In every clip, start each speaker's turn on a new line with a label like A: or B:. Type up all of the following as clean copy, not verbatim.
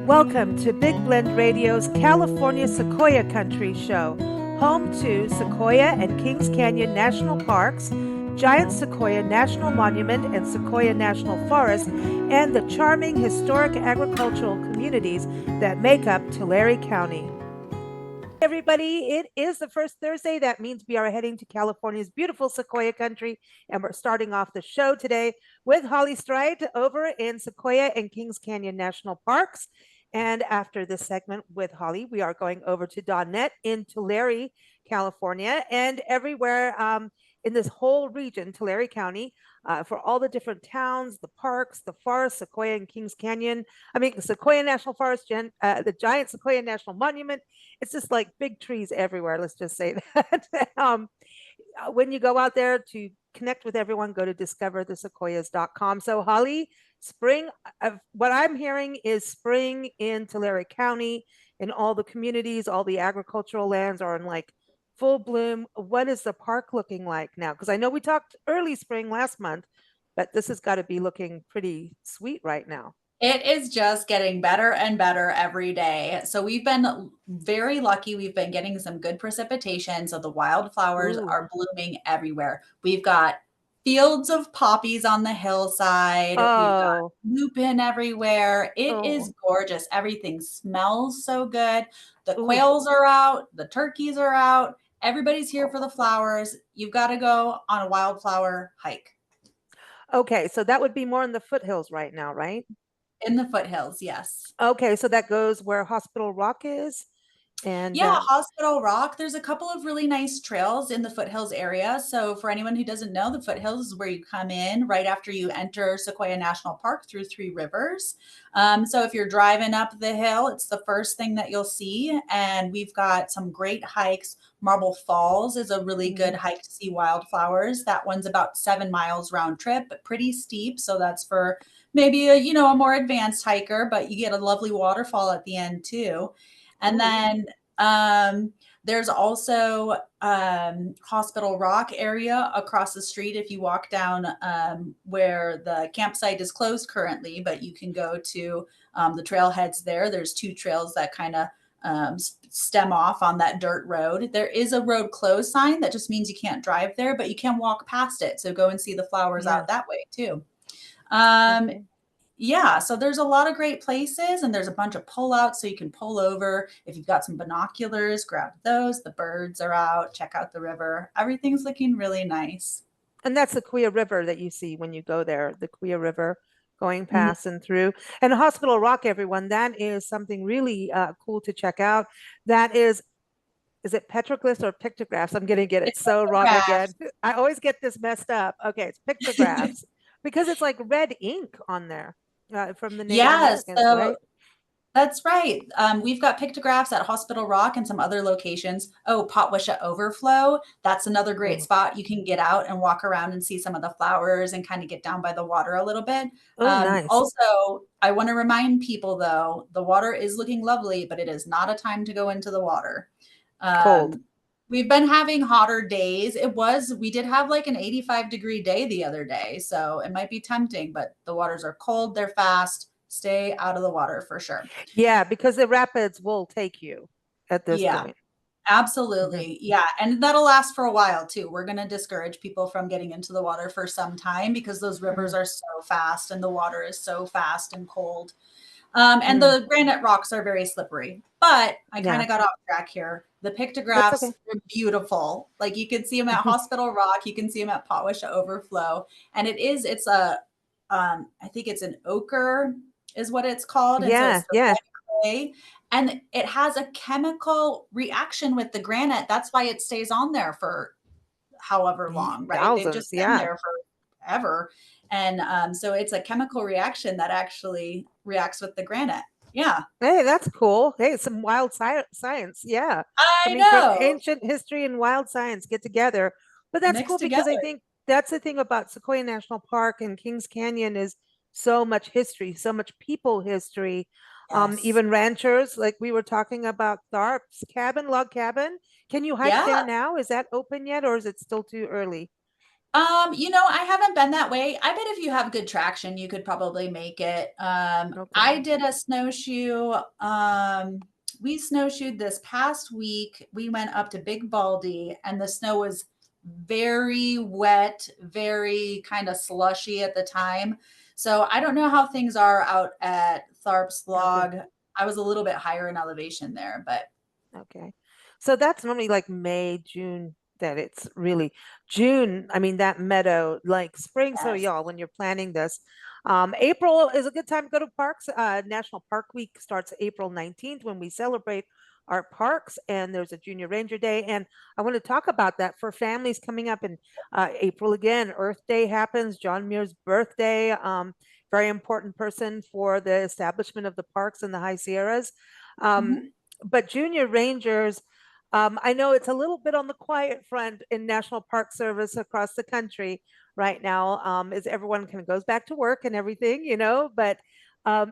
A: Welcome to Big Blend Radio's California Sequoia Country show, home to Sequoia and Kings Canyon National Parks, Giant Sequoia National Monument and Sequoia National Forest, and the charming historic agricultural communities that make up Tulare County. Everybody, it is the first Thursday. That means we are heading to California's beautiful Sequoia Country, and we're starting off the show today with Holly Stride over in Sequoia and Kings Canyon National Parks. And after this segment with Holly, we are going over to Donette in Tulare, California, and everywhere in this whole region, Tulare County, for all the different towns, the parks, the forests, Sequoia and Kings Canyon. Sequoia National Forest, the Giant Sequoia National Monument. It's just like big trees everywhere. Let's just say that. When you go out there to connect with everyone, go to discoverthesequoias.com. So Holly, spring, what I'm hearing is spring in Tulare County, in all the communities, all the agricultural lands are in like full bloom. What is the park looking like now? Because I know we talked early spring last month, but this has got to be looking pretty sweet right now.
B: It is just getting better and better every day. So we've been very lucky. We've been getting some good precipitation. So the wildflowers are blooming everywhere. We've got fields of poppies on the hillside. We've got lupin everywhere. It is gorgeous. Everything smells so good. The quails are out. The turkeys are out. Everybody's here for the flowers. You've got to go on a wildflower hike.
A: Okay, so that would be more in the foothills right now, right?
B: In the foothills, yes.
A: Okay, so that goes where Hospital Rock is? And
B: yeah, Hospital Rock. There's a couple of really nice trails in the foothills area. So for anyone who doesn't know, the foothills is where you come in right after you enter Sequoia National Park through Three Rivers. So if you're driving up the hill, it's the first thing that you'll see. And we've got some great hikes. Marble Falls is a really good hike to see wildflowers. That one's about 7 miles round trip, but pretty steep. So that's for maybe a more advanced hiker, but you get a lovely waterfall at the end too. And then there's also Hospital Rock area across the street. If you walk down where the campsite is closed currently, but you can go to the trailheads there. There's 2 trails that kind of stem off on that dirt road. There is a road closed sign that just means you can't drive there, but you can walk past it. So go and see the flowers out that way too. Yeah, so there's a lot of great places, and there's a bunch of pullouts so you can pull over. If you've got some binoculars, grab those. The birds are out. Check out the river. Everything's looking really nice.
A: And that's the Sequoia River that you see when you go there, the Sequoia River going past and through. And Hospital Rock, everyone, that is something really cool to check out. That is it petroglyphs or pictographs? I'm going to get it so wrong again. I always get this messed up. Okay, it's pictographs because it's like red ink on there. From the Native Americans, right?
B: That's right. We've got pictographs at Hospital Rock and some other locations. Potwishah Overflow. That's another great spot. You can get out and walk around and see some of the flowers and kind of get down by the water a little bit.
A: Nice.
B: Also, I want to remind people, though, the water is looking lovely, but it is not a time to go into the water.
A: Cold.
B: We've been having hotter days. We did have like an 85-degree day the other day. So it might be tempting, but the waters are cold. They're fast. Stay out of the water for sure.
A: Yeah, because the rapids will take you at this point.
B: Absolutely. Yeah. And that'll last for a while too. We're going to discourage people from getting into the water for some time because those rivers are so fast and the water is so fast and cold. And the granite rocks are very slippery, but I kind of got off track here. The pictographs are beautiful. Like you can see them at Hospital Rock. You can see them at Potwishah Overflow. And I think it's an ochre is what it's called. And so it's clay, and it has a chemical reaction with the granite. That's why it stays on there for however long, right?
A: Thousands,
B: They've just been there forever. And so it's a chemical reaction that actually reacts with the granite. Yeah.
A: Hey, that's cool. Hey, some wild science. Yeah.
B: I know.
A: Ancient history and wild science get together. But that's cool because I think that's the thing about Sequoia National Park and Kings Canyon is so much history, so much people history. Even ranchers, like we were talking about Tharp's log cabin. Can you hike there now? Is that open yet or is it still too early?
B: I haven't been that way. I bet if you have good traction, you could probably make it. I
A: Okay.
B: did a snowshoe. We snowshoed this past week. We went up to Big Baldy, and the snow was very wet, very kind of slushy at the time. So I don't know how things are out at Tharp's
A: Okay.
B: Log. I was a little bit higher in elevation there, but
A: Okay. So that's normally like May, June that it's really June. I mean, that meadow, like spring. So
B: yes.
A: y'all, when you're planning this, April is a good time to go to parks. National Park Week starts April 19th when we celebrate our parks, and there's a Junior Ranger Day. And I want to talk about that for families coming up in April again. Earth Day happens, John Muir's birthday. Very important person for the establishment of the parks in the High Sierras. Um,
B: Mhm.
A: but junior rangers, I know it's a little bit on the quiet front in National Park Service across the country right now, as everyone kind of goes back to work and everything, but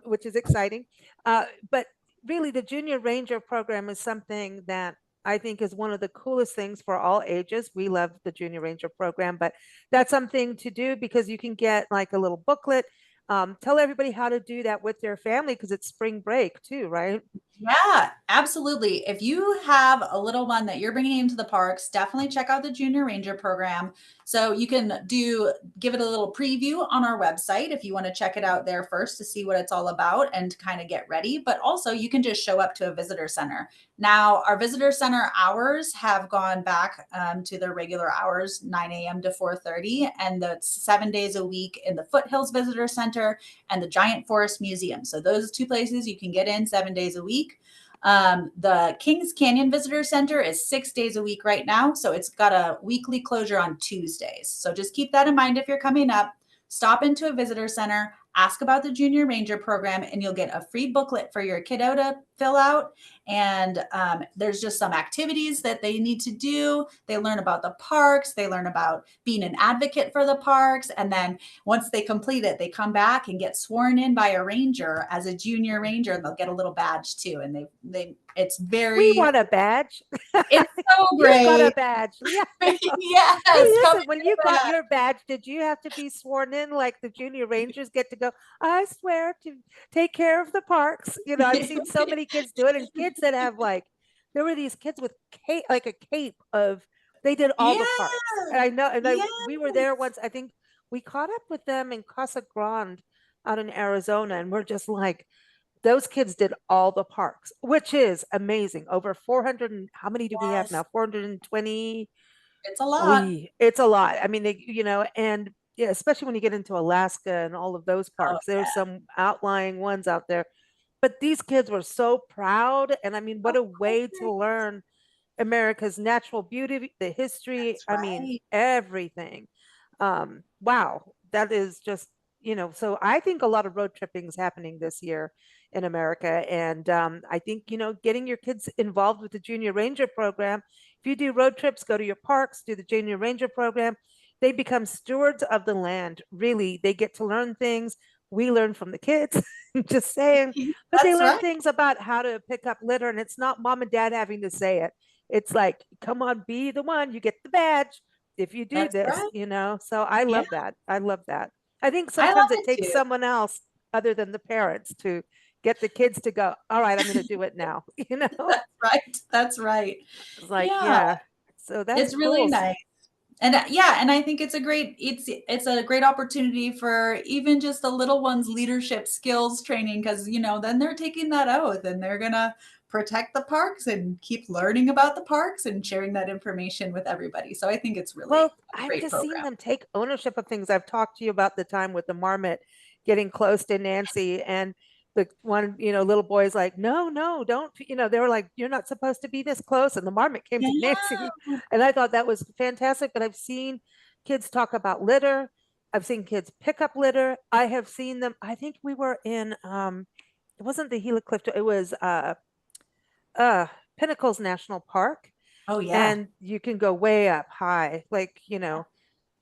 A: which is exciting. But really, the Junior Ranger program is something that I think is one of the coolest things for all ages. We love the Junior Ranger program, but that's something to do because you can get like a little booklet. Tell everybody how to do that with their family because it's spring break too, right?
B: Yeah, absolutely. If you have a little one that you're bringing into the parks, definitely check out the Junior Ranger program. So you can give it a little preview on our website if you want to check it out there first to see what it's all about and kind of get ready. But also, you can just show up to a visitor center. Now, our visitor center hours have gone back to their regular hours, 9 a.m. to 4:30, and that's 7 days a week in the Foothills Visitor Center and the Giant Forest Museum. So those two places you can get in 7 days a week. The Kings Canyon Visitor Center is 6 days a week right now. So it's got a weekly closure on Tuesdays. So just keep that in mind if you're coming up. Stop into a visitor center, ask about the Junior Ranger program, and you'll get a free booklet for your kiddo to fill out. And there's just some activities that they need to do. They learn about the parks, they learn about being an advocate for the parks. And then once they complete it, they come back and get sworn in by a ranger as a junior ranger, and they'll get a little badge too. And it's
A: We
B: very,
A: want a badge.
B: it's so
A: You got a
B: great.
A: badge. Yeah. Hey,
B: Yes, come
A: listen,
B: and
A: when
B: get
A: you
B: a
A: got
B: badge.
A: your badge, did you have to be sworn in like the junior rangers get to go, I swear to take care of the parks? I've seen so many kids do it and kids that have like, there were these kids with cape, like a cape of, they did all the
B: Yeah,
A: parks. And I know, and we were there
B: yes.
A: once, I think we caught up with them in Casa Grande out in Arizona. And we're just like, those kids did all the parks, which is amazing. Over 400, and how many do we have now?
B: Yes,
A: 420.
B: it's a lot.
A: We It's a lot. I mean, and yeah, especially when you get into Alaska and all of those
B: Oh,
A: parks, there's
B: yeah.
A: some outlying ones out there. But these kids were so proud. And I mean, what
B: Of
A: a way to
B: course.
A: learn America's natural beauty, the history,
B: That's
A: I mean,
B: right.
A: everything. Wow, that is just, so I think a lot of road tripping is happening this year in America. And I think, getting your kids involved with the Junior Ranger program, if you do road trips, go to your parks, do the Junior Ranger program, they become stewards of the land. Really, they get to learn things. We learn from the kids, just saying, but they
B: That's
A: learn
B: right.
A: things about how to pick up litter. And it's not mom and dad having to say it. It's like, come on, be the one. You get the badge if you do
B: That's
A: this,
B: right.
A: So I
B: Yeah,
A: love that. I love that. I think
B: I love
A: sometimes it
B: it
A: takes
B: too.
A: someone else other than the parents to get the kids to go, all right, I'm going to do it now.
B: That's right. That's right.
A: It's like,
B: Yeah,
A: yeah. So that's
B: it's really
A: cool.
B: nice. And yeah, and I think it's a great opportunity for even just the little ones leadership skills training because then they're taking that oath and they're gonna protect the parks and keep learning about the parks and sharing that information with everybody. So I think it's really
A: Well,
B: a
A: I've
B: great
A: just seen
B: program.
A: them take ownership of things. I've talked to you about the time with the marmot getting close to Nancy, and the one, little boy's like, no, no, don't, they were like, you're not supposed to be this close. And the marmot came to
B: Yeah.
A: Nancy. And I thought that was fantastic. But I've seen kids talk about litter. I've seen kids pick up litter. I have seen them. I think we were in, it wasn't the Gila Cliff, it was uh Pinnacles National Park.
B: Oh yeah.
A: And you can go way up high, like,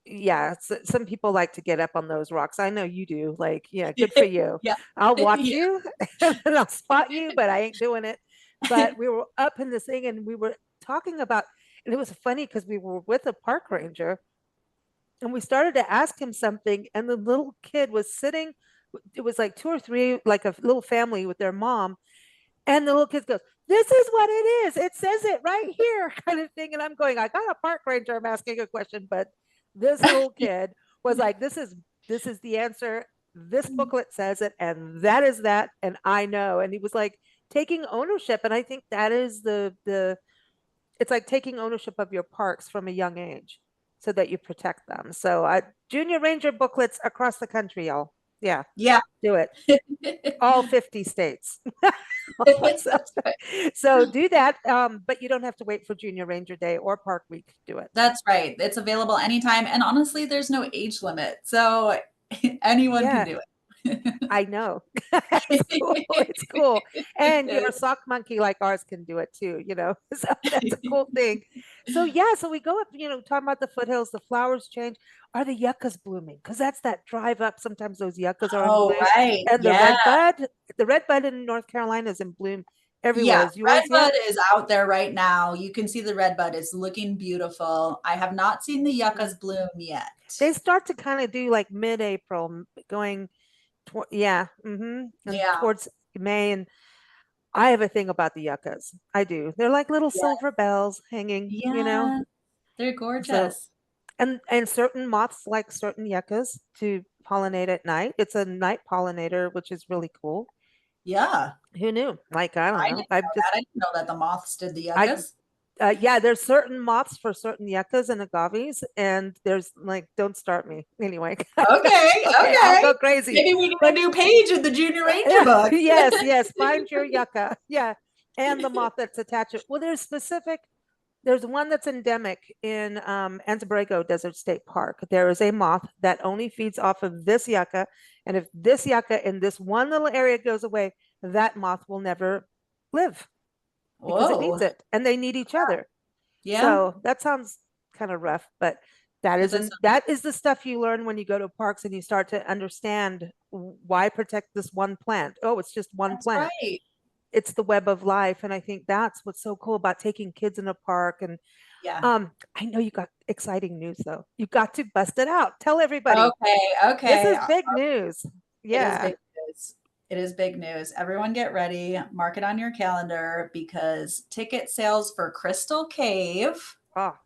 A: yeah, some people like to get up on those rocks. I know you do. Like, yeah, good for you.
B: Yeah.
A: I'll watch
B: Yeah.
A: you and I'll spot you, but I ain't doing it. But we were up in this thing and we were talking about, and it was funny because we were with a park ranger and we started to ask him something, and the little kid was sitting. It was like two or three, like a little family with their mom, and the little kid goes, "This is what it is. It says it right here," kind of thing. And I'm going, "I got a park ranger. I'm asking a question," but this little kid was like, "This is the answer. This booklet says it, and that is that, and I know." And he was like taking ownership, and I think that is the it's like taking ownership of your parks from a young age so that you protect them. So junior ranger booklets across the country, y'all. Yeah,
B: Yeah.
A: do it. All 50 states. so,
B: That's right.
A: so do that. But you don't have to wait for Junior Ranger Day or Park Week to do it.
B: That's right. It's available anytime. And honestly, there's no age limit. So anyone can
A: Yeah,
B: do it.
A: I know. It's cool. It's cool. And your sock monkey like ours can do it too, you know. So that's a cool thing. So yeah, so we go up, talking about the foothills, the flowers change. Are the yuccas blooming? Because that's that drive up. Sometimes those yuccas are in
B: Oh,
A: bloom.
B: right.
A: And
B: Yeah.
A: the red bud in North Carolina is in bloom everywhere.
B: Yeah.
A: Is yours
B: Redbud
A: yet?
B: is out there right now. You can see the redbud is looking beautiful. I have not seen the
A: Mm.
B: yuccas bloom yet.
A: They start to kind of do like mid-April, going yeah, and
B: Yeah.
A: towards May. And I have a thing about the yuccas. I do. They're like little
B: Yeah.
A: silver bells hanging,
B: Yeah. They're
A: So,
B: gorgeous.
A: and certain moths like certain yuccas to pollinate at night. It's a night pollinator, which is really cool.
B: Yeah.
A: Who knew? Like, I don't
B: I
A: know.
B: didn't know that. I didn't know that the moths did the
A: I,
B: yuccas.
A: yeah, there's certain moths for certain yuccas and agaves, and there's like, don't start me anyway.
B: Okay.
A: Okay, I'll
B: Okay.
A: go crazy.
B: Maybe we get a
A: But
B: new page in the Junior Ranger book.
A: yes, yes, find your yucca. Yeah, and the moth that's attached. Well, there's one that's endemic in Anza-Borrego Desert State Park. There is a moth that only feeds off of this yucca. And if this yucca in this one little area goes away, that moth will never live because it needs
B: Whoa.
A: it and they need each other.
B: Yeah.
A: So that sounds kind of rough, but
B: That does
A: that is the stuff you learn when you go to parks and you start to understand why protect this one plant. Oh, it's just one
B: That's
A: plant.
B: right.
A: It's the web of life. And I think that's what's so cool about taking kids in a park. And
B: Yeah.
A: I know you got exciting news though. You got to bust it out. Tell everybody.
B: Okay.
A: This
B: Okay.
A: is big news.
B: It is
A: Yeah.
B: big news. It is big news. Everyone get ready. Mark it on your calendar because ticket sales for Crystal Cave
A: Oh,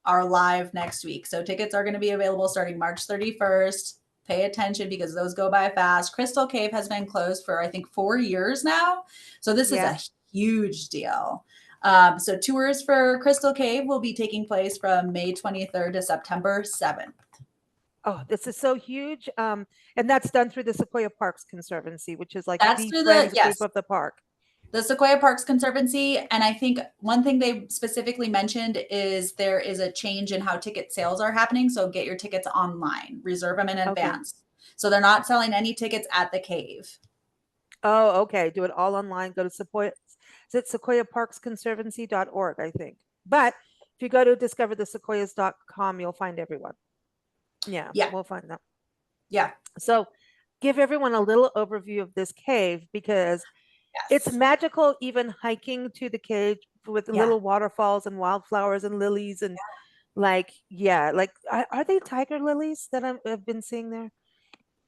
B: are live next week. So tickets are going to be available starting March 31st. Pay attention because those go by fast. Crystal Cave has been closed for, I think, 4 years now. So this is
A: yeah.
B: a huge deal. So tours for Crystal Cave will be taking place from May 23rd to September 7th.
A: Oh, this is so huge. And that's done through the Sequoia Parks Conservancy, which is like
B: That's
A: the
B: through
A: friends group
B: yes,
A: of the park.
B: the Sequoia Parks Conservancy. And I think one thing they specifically mentioned is there is a change in how ticket sales are happening. So get your tickets online, reserve them in
A: Okay.
B: advance. So they're not selling any tickets at the cave.
A: Oh, okay. Do it all online. Go to Sequoia. Is it sequoiaparksconservancy.org, I think. But if you go to discoverthesequoias.com, you'll find everyone. Yeah,
B: Yeah.
A: we'll find them.
B: Yeah.
A: So give everyone a little overview of this cave because it's
B: Yes.
A: magical, even hiking to the cave with
B: Yeah.
A: little waterfalls and wildflowers and lilies and like, yeah, like are they tiger lilies that I've been seeing there?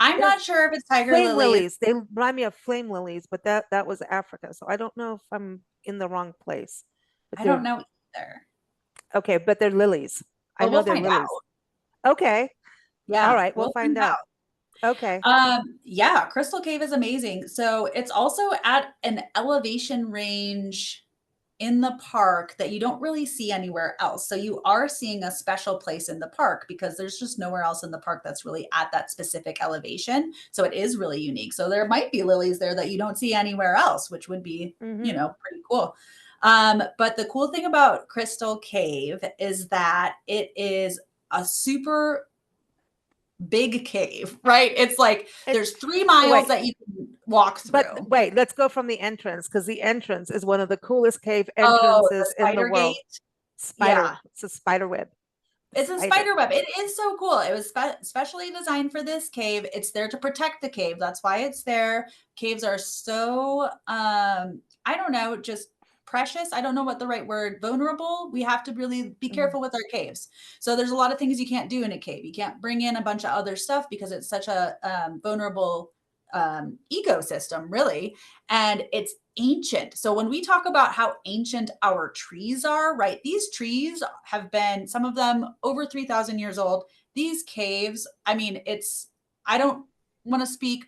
B: I'm
A: There's
B: not sure if it's tiger
A: flame
B: lilies.
A: lilies. They remind me of flame lilies, but that was Africa. So I don't know if I'm in the wrong place. But
B: I don't
A: they're
B: know either.
A: okay, but they're lilies. I
B: But
A: know
B: we'll
A: they're
B: find out.
A: lilies. Okay. All
B: Yeah,
A: right, we'll
B: we'll
A: find
B: find
A: out.
B: out.
A: Okay.
B: Yeah, Crystal Cave is amazing. So it's also at an elevation range in the park that you don't really see anywhere else. So you are seeing a special place in the park because there's just nowhere else in the park that's really at that specific elevation. So it is really unique. So there might be lilies there that you don't see anywhere else, which would be, pretty cool. But the cool thing about Crystal Cave is that it is a super big cave, right? It's like
A: And
B: there's 3 miles
A: wait,
B: that you can walk
A: but
B: through.
A: wait, let's go from the entrance because the entrance is one of the coolest cave
B: Oh, the
A: entrances in the
B: spider
A: world.
B: gate. Yeah.
A: It's a spider web.
B: It's a spider web. It is so cool. It was specially designed for this cave. It's there to protect the cave. That's why it's there. Caves are so I don't know, just precious. I don't know what the right word, vulnerable. We have to really be
A: Mhm.
B: careful with our caves. So there's a lot of things you can't do in a cave. You can't bring in a bunch of other stuff because it's such a vulnerable ecosystem, really. And it's ancient. So when we talk about how ancient our trees are, right? These trees have been, some of them over 3,000 years old. These caves, I mean, I don't want to speak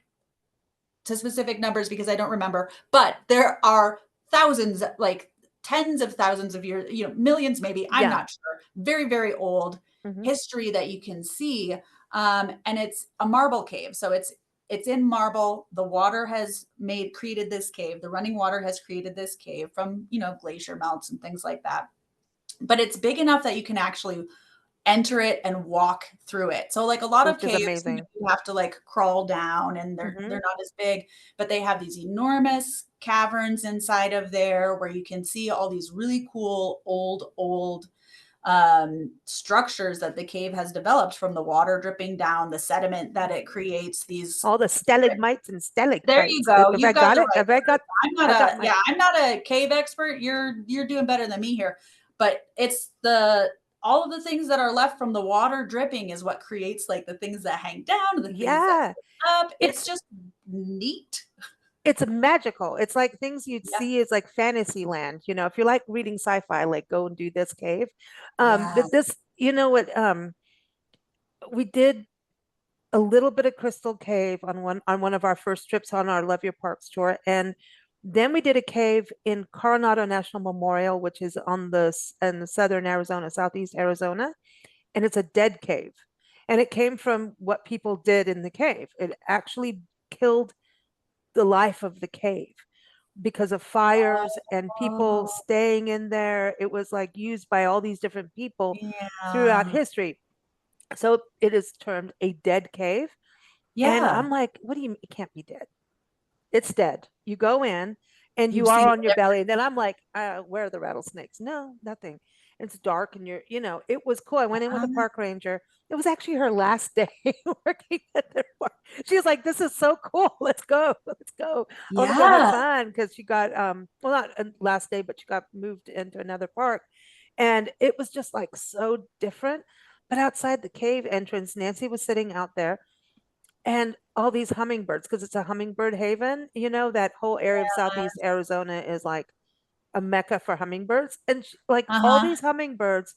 B: to specific numbers because I don't remember, but there are thousands, like tens of thousands of years, millions maybe, I'm
A: Yeah.
B: not sure. Very, very old
A: Mhm.
B: history that you can see. And it's a marble cave. So it's in marble. The water has created this cave. The running water has created this cave from, glacier melts and things like that. But it's big enough that you can actually enter it and walk through it. So like a lot of
A: Which is
B: caves,
A: amazing.
B: you have to like crawl down and they're
A: Mhm.
B: not as big, but they have these enormous caverns inside of there where you can see all these really cool old structures that the cave has developed from the water dripping down, the sediment that it creates, these.
A: All the stalagmites and
B: There you
A: stalactites.
B: go.
A: Have I
B: You've got
A: got
B: the
A: it?
B: right
A: Have I
B: word.
A: got I got my
B: I'm not a cave expert. You're doing better than me here. But it's all of the things that are left from the water dripping is what creates like the things that hang down, the things that
A: yeah.
B: stick up. It's
A: It's
B: just neat.
A: it's magical. It's like things you'd
B: Yeah.
A: see as like fantasy land. If you like reading sci-fi, like go and do this cave.
B: Yeah.
A: But this, what we did a little bit of Crystal Cave on one of our first trips on our Love Your Parks tour, and then we did a cave in Coronado National Memorial, which is in the southern Arizona, southeast Arizona, and it's a dead cave, and it came from what people did in the cave. It actually killed the life of the cave because of fires and people
B: Oh,
A: staying in there. It was like used by all these different people throughout
B: yeah.
A: history. So it is termed a dead cave. And
B: Yeah.
A: I'm like, what do you mean? It can't be dead. It's dead. You go in and you
B: You've
A: are
B: seen
A: on your
B: it.
A: belly. And then I'm like, where are the rattlesnakes? No, nothing. It's dark and it was cool. I went in with a park ranger. It was actually her last day working at the park. She was like, this is so cool. Let's go. Let's go. I want to go have
B: Yeah.
A: fun because she got, well, not last day, but she got moved into another park. And it was just like so different. But outside the cave entrance, Nancy was sitting out there and all these hummingbirds because it's a hummingbird haven. That whole area of southeast Arizona is like a mecca for hummingbirds, and like all
B: Uh-huh.
A: these hummingbirds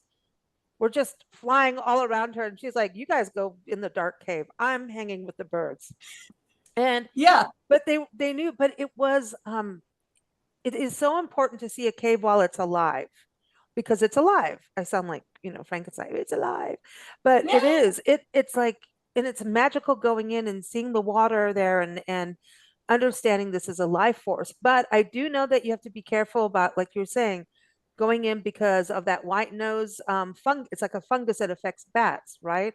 A: were just flying all around her, and she's like, you guys go in the dark cave, I'm hanging with the birds. And
B: Yeah.
A: but they knew, but it is so important to see a cave while it's alive because it's alive. I sound like, Frankenstein, it's alive. But
B: Yeah.
A: it is. It's like, and it's magical going in and seeing the water there and understanding this is a life force. But I do know that you have to be careful about, like you're saying, going in because of that white nose it's like a fungus that affects bats, right?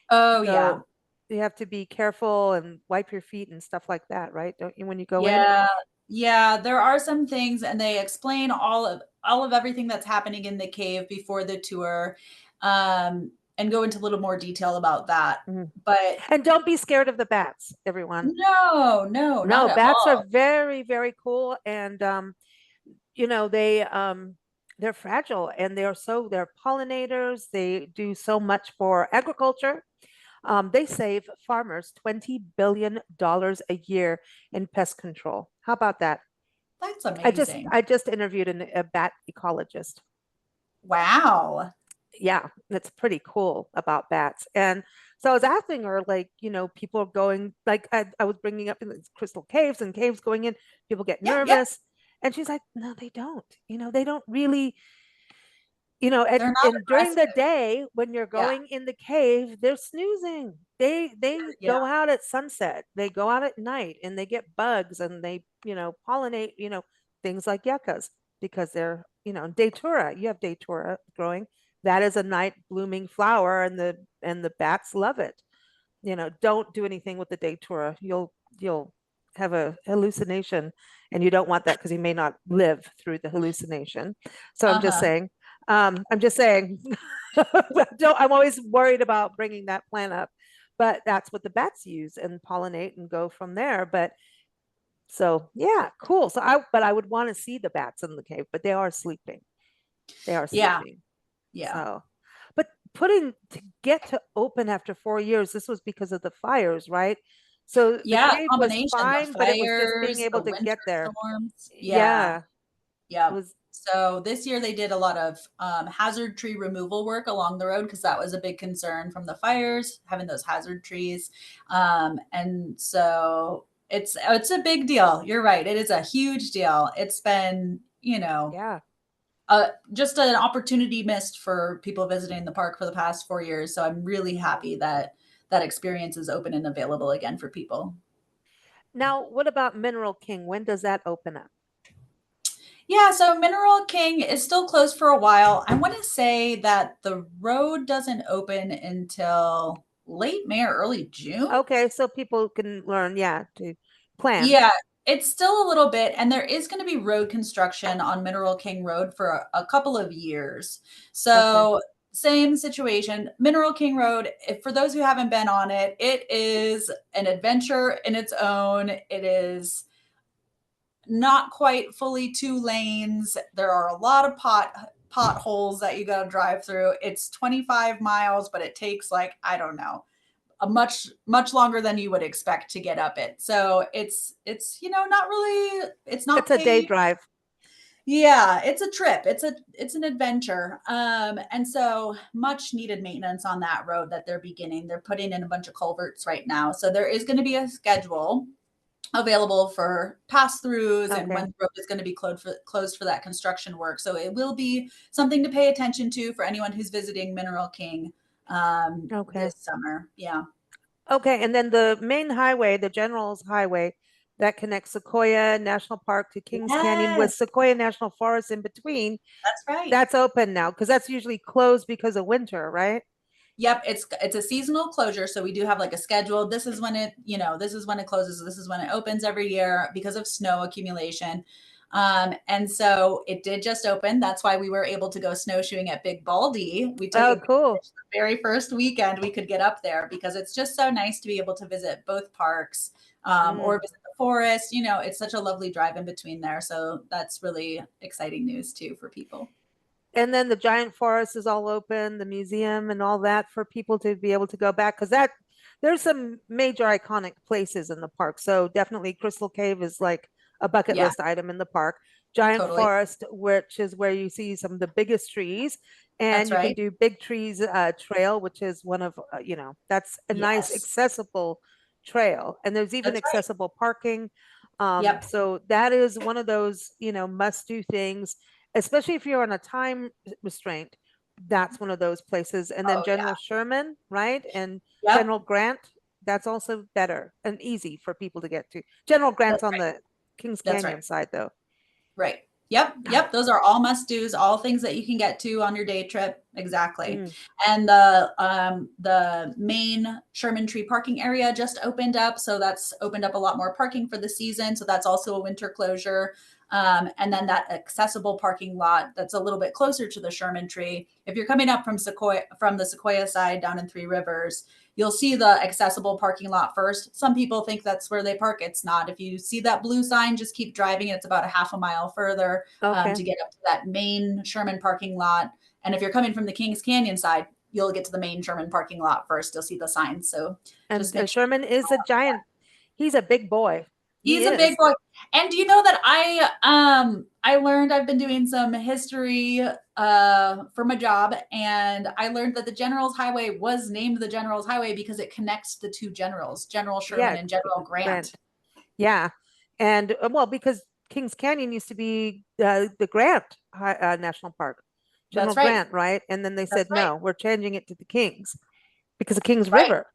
B: Oh, yeah.
A: So you have to be careful and wipe your feet and stuff like that, right? Don't you when you go in?
B: Yeah. Yeah, there are some things and they explain all of everything that's happening in the cave before the tour, and go into a little more detail about that.
A: Mhm.
B: But
A: And don't be scared of the bats, everyone.
B: no, no, not
A: No,
B: at
A: bats are
B: all.
A: very, very cool, and you know, they they're fragile and they're pollinators. They do so much for agriculture. They save farmers $20 billion a year in pest control. How about that?
B: That's
A: I just
B: amazing.
A: I just interviewed a bat ecologist.
B: Wow.
A: Yeah, it's pretty cool about bats. And so I was asking her, like, people are going, like, I was bringing up in the crystal caves and caves going in, people get
B: Yep, yep.
A: nervous. And she's like, no, they don't. They don't really,
B: They're not
A: and during the
B: aggressive.
A: day when you're
B: Yeah.
A: going in the cave, they're snoozing. They
B: Yeah.
A: go out at sunset. They go out at night and they get bugs and they, pollinate, things like yuccas because they're, datura. You have datura growing. That is a night blooming flower and the bats love it. Don't do anything with the datura. You'll have a hallucination and you don't want that because you may not live through the hallucination. So
B: Uh-huh.
A: I'm just saying, I'm always worried about bringing that plant up, but that's what the bats use and pollinate and go from there. But So yeah, cool. But I would want to see the bats in the cave, but they are sleeping. They are
B: Yeah.
A: sleeping.
B: Yeah.
A: So, but putting to get to open after 4 years, this was because of the fires, right? So the
B: Yeah.
A: cave was
B: Combination, the
A: fine, but it was just being
B: fires,
A: able
B: the
A: to
B: winter
A: get there.
B: storms. Yeah.
A: Yeah, it
B: Yep.
A: was
B: So this year they did a lot of hazard tree removal work along the road because that was a big concern from the fires, having those hazard trees. And so it's a big deal. You're right. It is a huge deal. It's been,
A: yeah.
B: just an opportunity missed for people visiting the park for the past 4 years. So I'm really happy that that experience is open and available again for people.
A: Now, what about Mineral King? When does that open up?
B: Yeah, so Mineral King is still closed for a while. I want to say that the road doesn't open until late May or early June.
A: Okay, so people can learn, yeah, to plan.
B: Yeah, it's still a little bit, and there is going to be road construction on Mineral King Road for a couple of years.
A: Okay.
B: So, same situation. Mineral King Road, for those who haven't been on it, it is an adventure in its own. It is not quite fully 2 lanes. There are a lot of potholes that you got to drive through. It's 25 miles, but it takes like, I don't know, a much longer than you would expect to get up it. So it's not really, it's not
A: It's a day
B: paved.
A: drive.
B: Yeah, it's a trip. It's an adventure. And so much needed maintenance on that road that they're beginning. They're putting in a bunch of culverts right now. So there is going to be a schedule available for pass throughs and when
A: Okay.
B: the road is going to be closed for that construction work. So it will be something to pay attention to for anyone who's visiting Mineral King
A: Okay.
B: this summer. Yeah.
A: Okay, and then the main highway, the General's Highway, that connects Sequoia National Park to Kings Canyon with
B: Yes,
A: Sequoia National Forest in between,
B: that's right.
A: that's open now because that's usually closed because of winter, right?
B: Yep, it's a seasonal closure, so we do have like a schedule. This is when this is when it closes, this is when it opens every year because of snow accumulation. And so it did just open. That's why we were able to go snowshoeing at Big Baldy. We took
A: Oh,
B: advantage
A: cool.
B: the very first weekend we could get up there because it's just so nice to be able to visit both parks
A: Mm.
B: or visit the forest. It's such a lovely drive in between there. So that's really exciting news too for people.
A: And then the giant forest is all open, the museum and all that for people to be able to go back because that there's some major iconic places in the park. So definitely Crystal Cave is like a bucket
B: Yeah,
A: list item in the park. Giant
B: totally.
A: forest, which is where you see some of the biggest trees, and
B: That's
A: you can
B: right.
A: do Big Trees Trail, which is one of that's a nice
B: Yes,
A: accessible trail, and there's even
B: that's right.
A: accessible parking.
B: Yep.
A: So that is one of those must do things, especially if you're on a time restraint. That's one of those places. And then
B: Oh, yeah.
A: General Sherman, right? And
B: Yep.
A: General Grant, that's also better and easy for people to get to. General Grant's
B: That's
A: on
B: right.
A: the Kings
B: That's right.
A: Canyon side, though.
B: Right. Yep. Yep. Those are all must do's, all things that you can get to on your day trip. Exactly.
A: Mm.
B: And the main Sherman Tree parking area just opened up. So that's opened up a lot more parking for the season. So that's also a winter closure. And then that accessible parking lot that's a little bit closer to the Sherman Tree. If you're coming up from the Sequoia side down in Three Rivers, you'll see the accessible parking lot first. Some people think that's where they park. It's not. If you see that blue sign, just keep driving. It's about a half a mile further
A: Okay.
B: to get up to that main Sherman parking lot. And if you're coming from the Kings Canyon side, you'll get to the main Sherman parking lot first. You'll see the signs. So just
A: And
B: make sure.
A: Sherman is a giant. He's a big boy. He
B: He's a big
A: is.
B: boy. And do you know that I learned I've been doing some history for my job, and I learned that the General's Highway was named the General's Highway because it connects the two generals, General Sherman
A: Yeah.
B: and General Grant.
A: Grant. Yeah. And well, because Kings Canyon used to be the Grant National Park, General
B: That's right.
A: Grant, right? And then they
B: That's
A: said,
B: right.
A: no, we're changing it to the Kings because the Kings
B: Right.
A: River.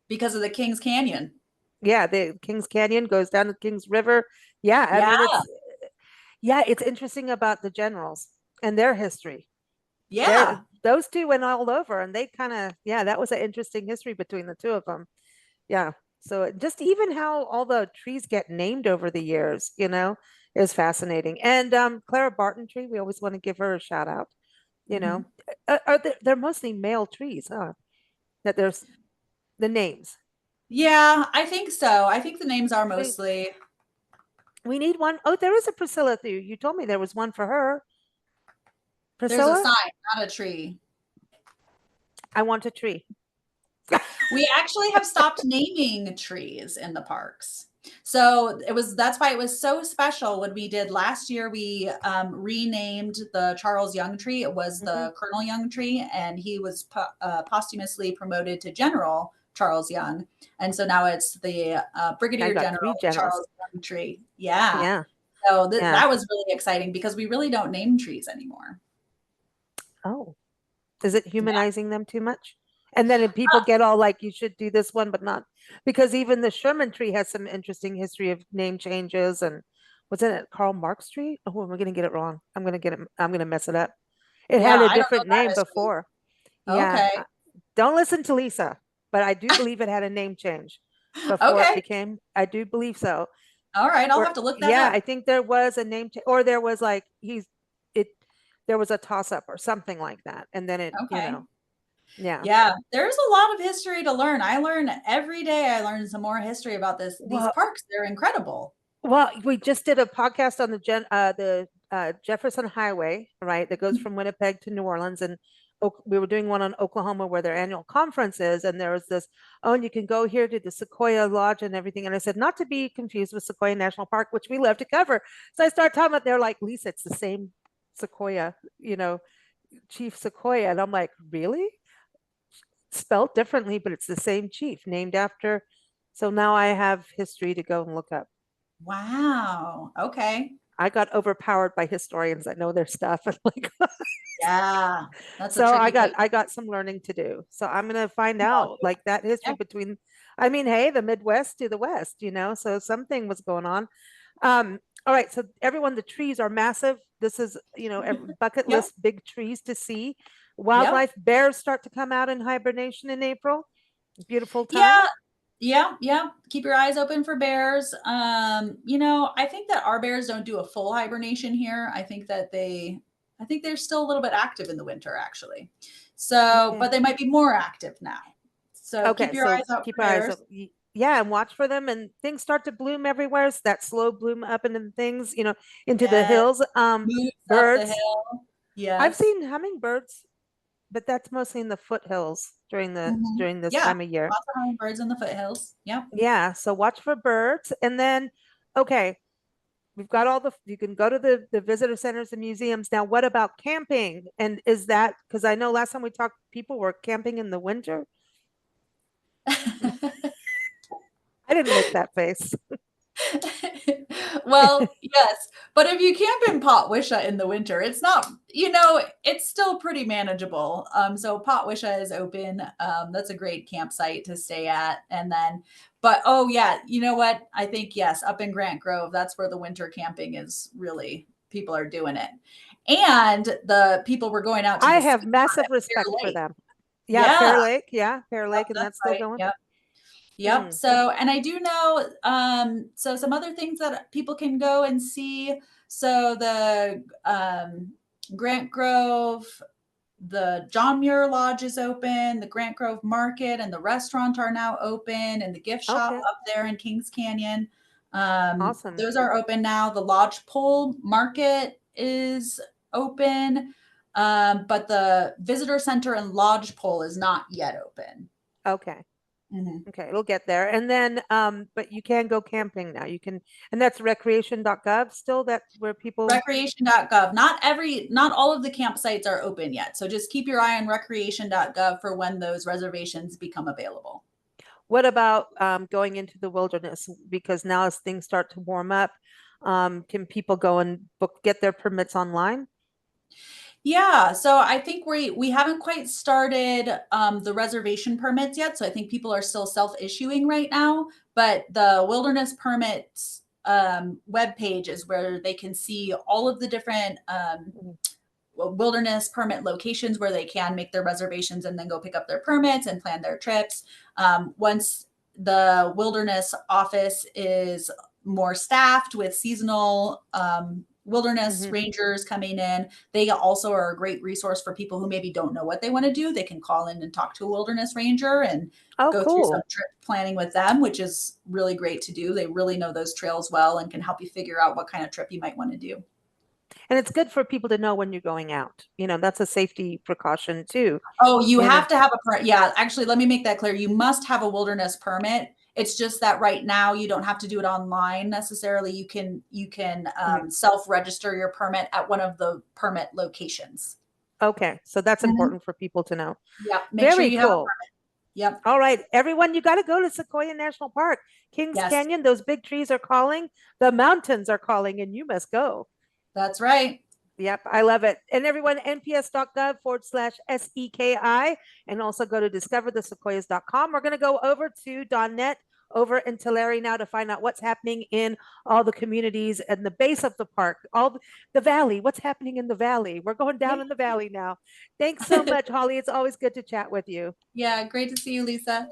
B: Because of the Kings Canyon.
A: Yeah, the Kings Canyon goes down the Kings River. Yeah, I
B: Yeah.
A: mean it's interesting about the generals and their history.
B: Yeah.
A: Those two went all over and they kind of that was an interesting history between the two of them. Yeah. So just even how all the trees get named over the years, is fascinating. And Clara Barton tree, we always want to give her a shout out, you know.
B: Mhm.
A: They're mostly male trees, huh? That there's the names.
B: Yeah, I think so. I think the names are
A: I think
B: mostly.
A: We need one. Oh, there is a Priscilla through. You told me there was one for her.
B: There's a
A: Priscilla,
B: sign, not a tree.
A: I want a tree.
B: We actually have stopped naming trees in the parks. So that's why it was so special when we did last year. We renamed the Charles Young tree. It was
A: Mhm.
B: the Colonel Young tree, and he was posthumously promoted to General Charles Young. And so now it's the
A: I
B: Brigadier
A: got three
B: General
A: generals.
B: Charles Young tree. Yeah.
A: Yeah,
B: So
A: yeah.
B: that was really exciting because we really don't name trees anymore.
A: Oh, is it
B: Yeah.
A: humanizing them too much? And then if people get all like, you should do this one, but not because even the Sherman tree has some interesting history of name changes. And wasn't it Karl Marx tree? Oh, am I going to get it wrong? I'm going to mess it up. It
B: Yeah.
A: had a
B: I don't know
A: different
B: that
A: name
B: history.
A: before. Yeah.
B: Okay.
A: Don't listen to Lisa, but I do believe it had a name change before it
B: Okay.
A: became, I do believe so.
B: All right. I'll
A: Or
B: have to look that
A: yeah,
B: up.
A: I think there was a name or there was like it there was a toss up or something like that. And then
B: Okay.
A: yeah.
B: Yeah, there's a lot of history to learn. I learn every day. I learn some more history about these
A: Well,
B: parks. They're incredible.
A: well, we just did a podcast on the Jefferson Highway, right? That goes from Winnipeg to New Orleans, and we were doing one on Oklahoma where their annual conference is, and there was this, oh, and you can go here to the Sequoia Lodge and everything. And I said, not to be confused with Sequoia National Park, which we love to cover. So I start talking about, they're like, Lisa, it's the same Sequoia, Chief Sequoia. And I'm like, really? Spelled differently, but it's the same chief, named after. So now I have history to go and look up.
B: Wow. Okay.
A: I got overpowered by historians that know their stuff. And like,
B: Yeah, that's a
A: so I
B: tricky
A: got
B: place.
A: I got some learning to do. So I'm gonna find
B: Well,
A: out like that history
B: yeah.
A: between, I mean, hey, the Midwest to the West. So something was going on. All right, so everyone, the trees are massive. This is, bucket
B: Yep.
A: list big trees to see.
B: Yep.
A: Wildlife, bears start to come out in hibernation in April. Beautiful time.
B: Yeah. Yeah. Yeah. Keep your eyes open for bears. I think that our bears don't do a full hibernation here. I think they're still a little bit active in the winter, actually. So,
A: Okay.
B: but they might be more active now. So keep
A: Okay,
B: your
A: so
B: eyes out
A: keep
B: for
A: our eyes
B: bears.
A: open. Yeah, and watch for them, and things start to bloom everywhere. It's that slow bloom up into the things, into the
B: Yes.
A: hills.
B: Moves up the
A: Birds.
B: hill.
A: I've
B: Yes.
A: seen hummingbirds, but that's mostly in the foothills
B: Mhm.
A: during this
B: Yeah.
A: time of year.
B: Lots of hummingbirds in the foothills. Yep.
A: Yeah, so watch for birds. And then, okay, we've got you can go to the visitor centers and museums. Now, what about camping? And is that, because I know last time we talked, people were camping in the winter. I didn't make that face.
B: Well, yes, but if you camp in Potwisha in the winter, it's not, it's still pretty manageable. So Potwisha is open. That's a great campsite to stay at. But oh yeah, you know what? I think yes, up in Grant Grove, that's where the winter camping is really people are doing it. And the people were going out to
A: I
B: the
A: have
B: ski
A: massive
B: at Bear
A: respect for
B: Lake.
A: them. Yeah,
B: Yeah,
A: Pear
B: yep,
A: Lake, and
B: that's
A: that's still
B: right.
A: going.
B: Yep. Yep.
A: Hmm.
B: So, and I do know, so some other things that people can go and see. So the Grant Grove, the John Muir Lodge is open, the Grant Grove Market and the restaurant are now open, and the gift shop
A: Okay,
B: up there in Kings Canyon.
A: awesome.
B: Those are open now. The Lodge Pole Market is open, but the visitor center and Lodge Pole is not yet open.
A: Okay.
B: Mhm.
A: Okay, it'll get there. And then, but you can go camping now. You can, and that's recreation.gov still. That's where people,
B: Recreation.gov. Not all of the campsites are open yet. So just keep your eye on recreation.gov for when those reservations become available.
A: what about going into the wilderness? Because now as things start to warm up, can people go and get their permits online?
B: Yeah, so I think we haven't quite started the reservation permits yet. So I think people are still self-issuing right now. But the wilderness permits webpage is where they can see all of the different
A: Mhm.
B: wilderness permit locations where they can make their reservations and then go pick up their permits and plan their trips. Once the wilderness office is more staffed with seasonal wilderness
A: Hmm.
B: rangers coming in. They also are a great resource for people who maybe don't know what they want to do. They can call in and talk to a wilderness ranger and
A: Oh,
B: go through some
A: cool.
B: trip planning with them, which is really great to do. They really know those trails well and can help you figure out what kind of trip you might want to do.
A: And it's good for people to know when you're going out. That's a safety precaution too.
B: Oh, you
A: You know.
B: have to have a permit. Yeah, actually, let me make that clear. You must have a wilderness permit. It's just that right now you don't have to do it online necessarily. You can
A: Mhm.
B: self-register your permit at one of the permit locations.
A: Okay, so that's
B: Mhm.
A: important for people to know.
B: Yep. Make sure
A: Very
B: you have a
A: cool.
B: permit. Yep.
A: All right, everyone, you got to go to Sequoia National Park. Kings
B: Yes,
A: Canyon, those big trees are calling, the mountains are calling, and you must go.
B: that's right.
A: Yep, I love it. And everyone, nps.gov/SEKI, and also go to discoverthesequoias.com. We're going to go over to Donette over in Tulare now to find out what's happening in all the communities and the base of the park, the valley. What's happening in the valley? We're going down in the valley now. Thanks so much, Holly. It's always good to chat with you.
B: Yeah, great to see you, Lisa.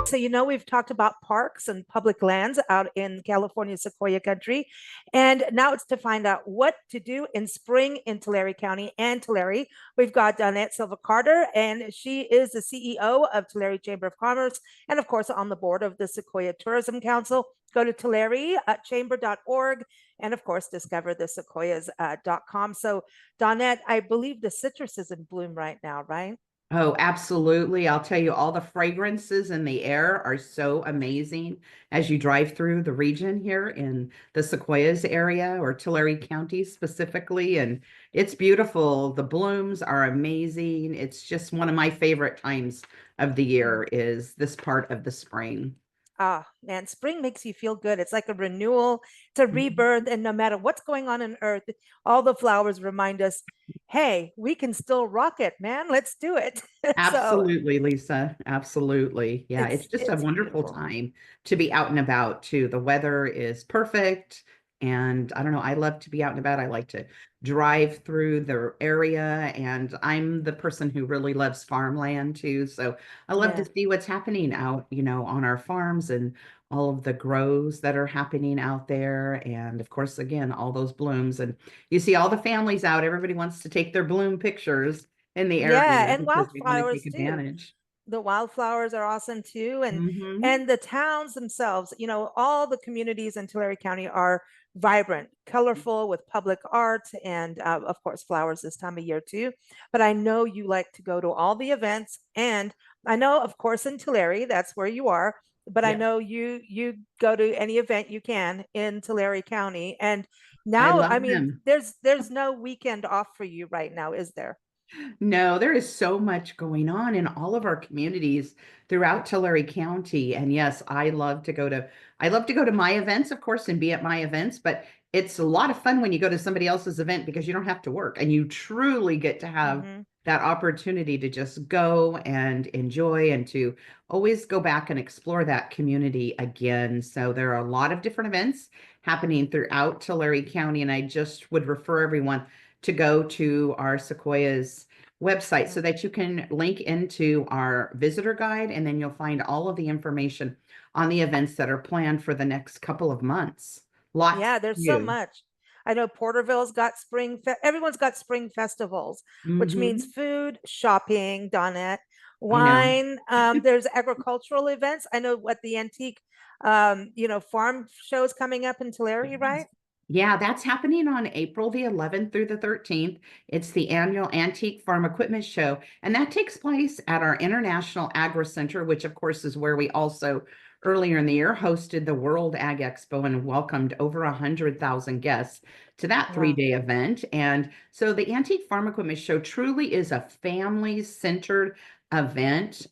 A: So, we've talked about parks and public lands out in California, Sequoia Country. And now it's to find out what to do in spring in Tulare County and Tulare. We've got Donette Silva Carter, and she is the CEO of Tulare Chamber of Commerce, and of course, on the board of the Sequoia Tourism Council. Go to Tulare chamber.org, and of course, discover the sequoias.com. So, Donette, I believe the citrus is in bloom right now, right?
C: Oh, absolutely. I'll tell you, all the fragrances in the air are so amazing as you drive through the region here in the Sequoias area or Tulare County specifically. And it's beautiful. The blooms are amazing. It's just one of my favorite times of the
A: Mm.
C: year is this part of the spring.
A: Ah, man, spring makes you feel good. It's like a renewal, it's a rebirth. And no matter what's going on earth, all the flowers remind us, hey, we can still rock it, man. Let's do it. So
C: Absolutely, Lisa. Absolutely. Yeah, it's just a
A: it's
C: wonderful
A: beautiful.
C: time to be out and about too. The weather is perfect. And I don't know, I love to be out and about. I like to drive through the area, and I'm the person who really loves farmland too. So I love to
A: Yeah.
C: see what's happening out, on our farms and all of the grows that are happening out there. And of course, again, all those blooms. And you see all the families out. Everybody wants to take their bloom pictures in the
A: Yeah,
C: area
A: and
C: because we want to
A: wildflowers
C: take
A: too.
C: advantage.
A: The wildflowers are awesome too, and
C: Hmm.
A: and the towns themselves, all the communities in Tulare County are vibrant, colorful, with public art and of course flowers this time of year too. But I know you like to go to all the events, and I know of course in Tulare that's where you are, but I
C: Yes,
A: know you go to any event you can in Tulare County. And
C: I
A: now, I
C: love
A: mean,
C: them.
A: there's no weekend off for you right now, is there?
C: No, there is so much going on in all of our communities throughout Tulare County. And yes, I love to go to my events, of course, and be at my events, but it's a lot of fun when you go to somebody else's event because you don't have to work and you truly get to have
A: Hmm.
C: that opportunity to just go and enjoy and to always go back and explore that community again. So there are a lot of different events happening throughout Tulare County, and I just would refer everyone to go to our Sequoias website so that you can link into our visitor guide, and then you'll find all of the information on the events that are planned for the next couple of months. Lots
A: Yeah,
C: to
A: there's so
C: do.
A: much. I know Porterville's got everyone's got spring festivals, which means
C: Hmm.
A: food, shopping, Donette,
C: I know.
A: wine. There's agricultural events. I know what the antique, farm shows coming up in Tulare, right?
C: Yeah, that's happening on April the 11th through the 13th. It's the annual Antique Farm Equipment Show, and that takes place at our International Agri Center, which of course is where we also earlier in the year hosted the World Ag Expo and welcomed over 100,000 guests to that
A: Wow.
C: three-day event. And so the Antique Farm Equipment Show truly is a family-centered event.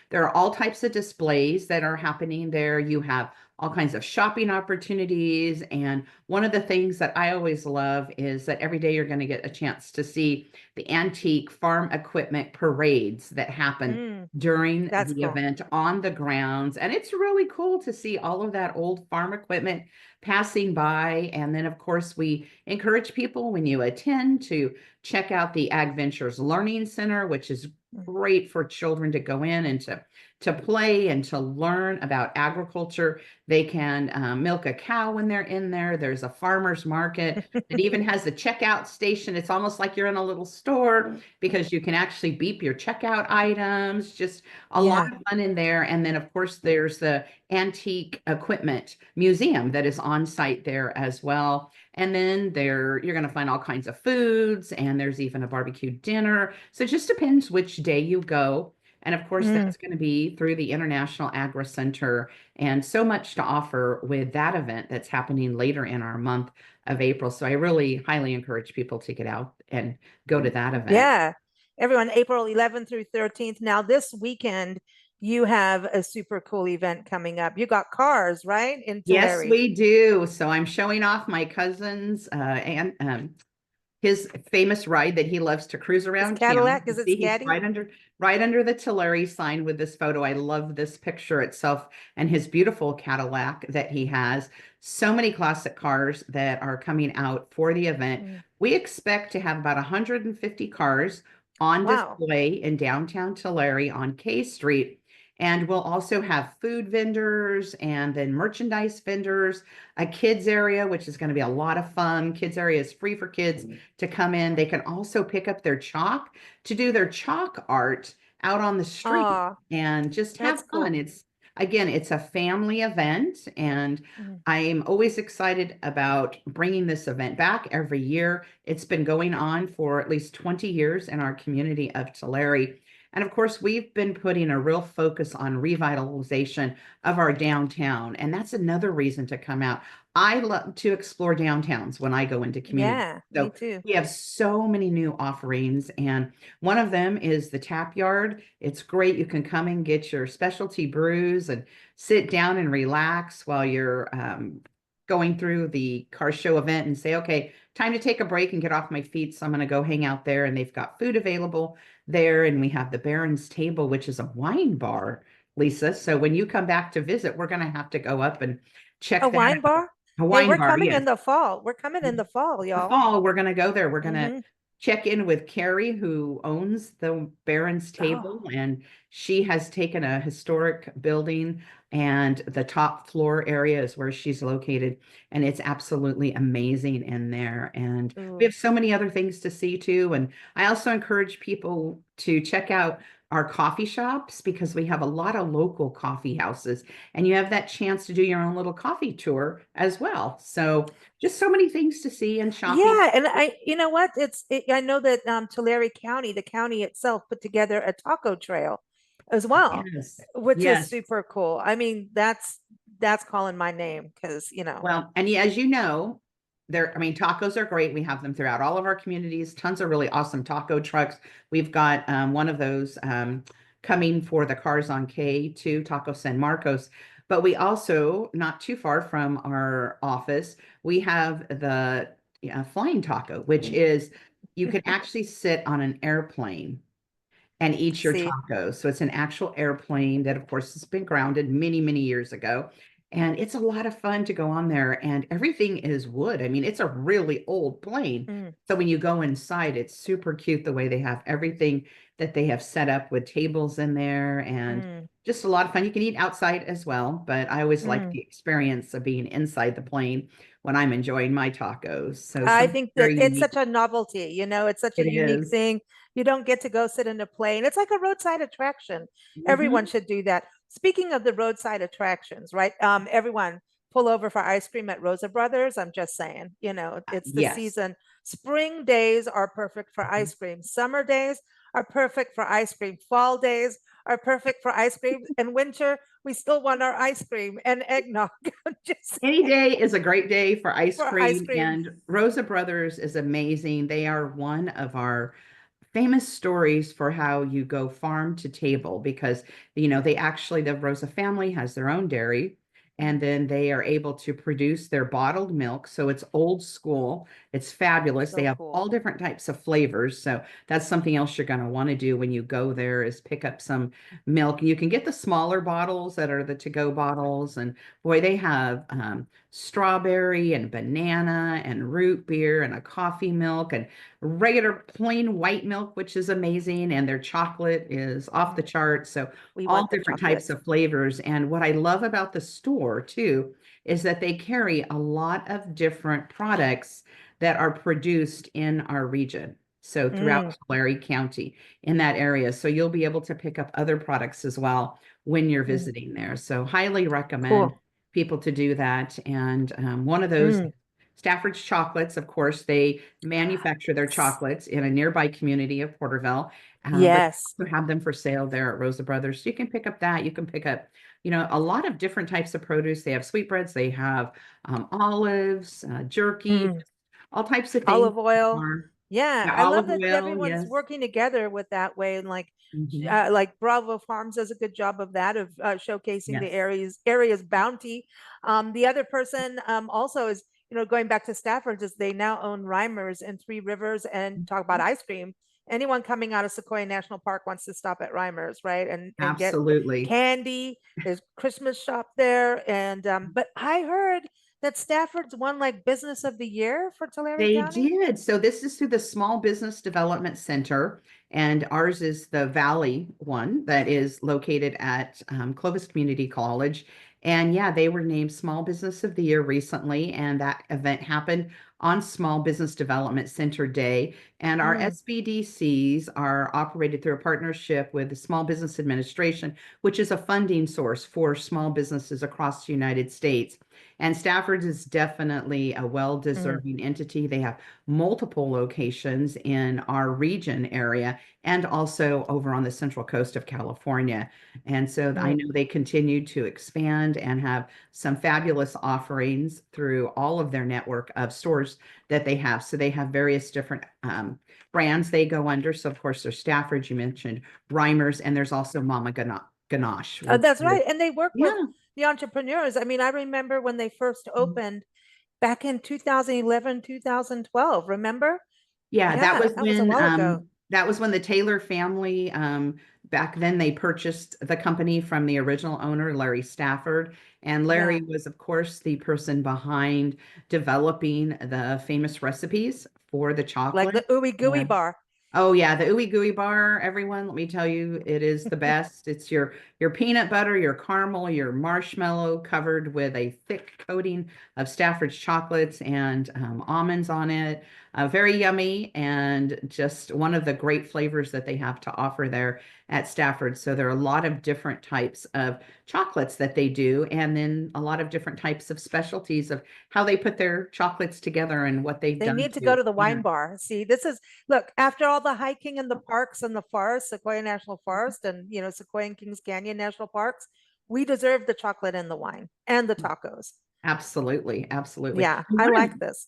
C: There are all types of displays that are happening there. You have all kinds of shopping opportunities. And one of the things that I always love is that every day you're going to get a chance to see the antique farm equipment parades that happen
A: Mm,
C: during
A: that's
C: the
A: cool.
C: event on the grounds. And it's really cool to see all of that old farm equipment passing by. And then, of course, we encourage people when you attend to check out the Ag Ventures Learning Center, which is great for children to go in and to play and to learn about agriculture. They can milk a cow when they're in there. There's a farmer's market. It even has a checkout station. It's almost like you're in a little store because you can actually beep your checkout items. Just a lot
A: Yeah.
C: of fun in there. And then, of course, there's the antique equipment museum that is on site there as well. And then you're going to find all kinds of foods, and there's even a barbecue dinner. So it just depends which day you go. And of course,
A: Mm.
C: that's going to be through the International Agri Center, and so much to offer with that event that's happening later in our month of April. So I really highly encourage people to get out and go to that event.
A: Yeah. Everyone, April 11th through 13th. Now, this weekend, you have a super cool event coming up. You got cars, right? In
C: Yes,
A: Tulare.
C: we do. So I'm showing off my cousin's and his famous ride that he loves to cruise
A: It's
C: around town.
A: Cadillac.
C: You
A: Is it
C: see, he's
A: Scaddy?
C: right under the Tulare sign with this photo. I love this picture itself and his beautiful Cadillac that he has. So many classic cars that are coming out for the event.
A: Mm.
C: We expect to have about 150 cars on
A: Wow.
C: display in downtown Tulare on K Street. And we'll also have food vendors and then merchandise vendors, a kids area, which is going to be a lot of fun. Kids area is free for kids to come in. They can also pick up their chalk to do their chalk art out on the street
A: Oh,
C: and just
A: that's
C: have fun.
A: cool.
C: It's a family event, and
A: Mm.
C: I'm always excited about bringing this event back every year. It's been going on for at least 20 years in our community of Tulare. And of course, we've been putting a real focus on revitalization of our downtown. And that's another reason to come out. I love to explore downtowns when I go into community.
A: Yeah, me
C: So
A: too.
C: we have so many new offerings, and one of them is the tap yard. It's great. You can come and get your specialty brews and sit down and relax while you're going through the car show event and say, okay, time to take a break and get off my feet. So I'm going to go hang out there. And they've got food available there. And we have the Baron's Table, which is a wine bar, Lisa. So when you come back to visit, we're going to have to go up and
A: A
C: check that
A: wine
C: out.
A: bar?
C: A
A: Hey,
C: wine
A: we're
C: bar,
A: coming
C: yes.
A: in the fall. We're coming in the fall,
C: The
A: y'all.
C: fall, we're going to go there. We're going to
A: Mm-hmm.
C: check in with Carrie, who owns the Baron's Table,
A: Oh,
C: and she has taken a historic building, and the top floor area is where she's located, and it's absolutely amazing in there. And we
A: ooh.
C: have so many other things to see too. And I also encourage people to check out our coffee shops because we have a lot of local coffee houses, and you have that chance to do your own little coffee tour as well. So just so many things to see and shopping.
A: Yeah, and you know what? I know that Tulare County, the county itself, put together a taco trail as well,
C: Yes.
A: which is
C: Yes.
A: super cool. I mean, that's calling my name because,
C: Well, and as you know, I mean, tacos are great. We have them throughout all of our communities, tons of really awesome taco trucks. We've got one of those coming for the Cars on K to Taco San Marcos. But we also, not too far from our office, we have the flying taco, which is you can actually sit on an airplane and eat your
A: see,
C: tacos. So it's an actual airplane that, of course, has been grounded many, many years ago. And it's a lot of fun to go on there, and everything is wood. I mean, it's a really old plane.
A: mm,
C: So when you go inside, it's super cute the way they have everything that they have set up with tables in there, and
A: mm,
C: just a lot of fun. You can eat outside as well, but I always like
A: mm.
C: the experience of being inside the plane when I'm enjoying my tacos. So
A: I
C: something
A: think that
C: very
A: it's
C: unique.
A: such a novelty, it's such
C: It
A: a unique
C: is.
A: thing. You don't get to go sit in a plane. It's like a roadside attraction. Everyone
C: Mhm.
A: should do that. Speaking of the roadside attractions, right? Everyone pull over for ice cream at Rosa Brothers. I'm just saying, it's the
C: Yes.
A: season. Spring days are perfect for ice cream. Summer days are perfect for ice cream. Fall days are perfect for ice cream. And winter, we still want our ice cream and eggnog. I'm just
C: Any
A: saying,
C: day is a great day for ice
A: for ice
C: cream,
A: cream.
C: and Rosa Brothers is amazing. They are one of our famous stories for how you go farm to table because, the Rosa family has their own dairy, and then they are able to produce their bottled milk. So it's old school. It's fabulous. They
A: So
C: have
A: cool.
C: all different types of flavors. So that's something else you're going to want to do when you go there is pick up some milk. You can get the smaller bottles that are the to-go bottles. And boy, they have strawberry and banana and root beer and a coffee milk and regular plain white milk, which is amazing, and their chocolate is off the chart. So
A: We
C: all
A: want the
C: different types
A: chocolate.
C: of flavors. And what I love about the store too is that they carry a lot of different products that are produced in our region. So
A: Mm,
C: throughout Tulare County in that area. So you'll be able to pick up other products as well when you're
A: mm,
C: visiting there. So highly recommend
A: cool.
C: people to do that. And one of those
A: Mm,
C: Stafford's chocolates, of course, they manufacture their
A: yes.
C: chocolates in a nearby community of Porterville, but they
A: Yes.
C: also have them for sale there at Rosa Brothers. So you can pick up that. You can pick up, you know, a lot of different types of produce. They have sweetbreads, they have olives, jerky,
A: Mm.
C: all types of things.
A: Olive oil.
C: Are,
A: Yeah,
C: yeah,
A: I love
C: olive
A: that
C: oil,
A: everyone's
C: yes.
A: working together with that way, and
C: Hmm.
A: like Bravo Farms does a good job of that, of showcasing the
C: Yes,
A: area's bounty. The other person also is, going back to Stafford's, is they now own Reimers in Three Rivers, and talk about ice cream. Anyone coming out of Sequoia National Park wants to stop at Reimers, right? And get
C: absolutely.
A: candy. There's Christmas shop there, and but I heard that Stafford's won like Business of the Year for Tulare
C: They
A: County.
C: did. So this is through the Small Business Development Center, and ours is the Valley one that is located at Clovis Community College. And yeah, they were named Small Business of the Year recently, and that event happened on Small Business Development Center Day. And our
A: Mm,
C: SBDCs are operated through a partnership with the Small Business Administration, which is a funding source for small businesses across the United States. And Stafford's is definitely a
A: mm,
C: well-deserving entity. They have multiple locations in our region area and also over on the central coast of California. And so I
A: mm.
C: know they continue to expand and have some fabulous offerings through all of their network of stores that they have. So they have various different brands they go under. So of course there's Stafford, you mentioned Reimers, and there's also Mama Ganache, which
A: That's
C: is,
A: right. And they work with
C: yeah,
A: the entrepreneurs. I mean, I remember when they first opened back in 2011, 2012. Remember?
C: yeah,
A: Yeah, that was a while ago.
C: that was when the Taylor family back then they purchased the company from the original owner, Larry Stafford. And
A: Yeah,
C: Larry was, of course, the person behind developing the famous recipes for the
A: like
C: chocolate.
A: the ooey gooey bar.
C: Oh yeah, the ooey gooey bar, everyone, let me tell you, it is the best. It's your peanut butter, your caramel, your marshmallow covered with a thick coating of Stafford's chocolates and almonds on it. Very yummy and just one of the great flavors that they have to offer there at Stafford. So there are a lot of different types of chocolates that they do, and then a lot of different types of specialties of how they put their chocolates together and what they've
A: They
C: done
A: need to go
C: to,
A: to the
C: yeah.
A: wine bar. See, this is, look, after all the hiking in the parks and the forest, Sequoia National Forest, and Sequoia and Kings Canyon National Parks, we deserve the chocolate and the wine and the tacos.
C: Absolutely, absolutely.
A: Yeah, I like this.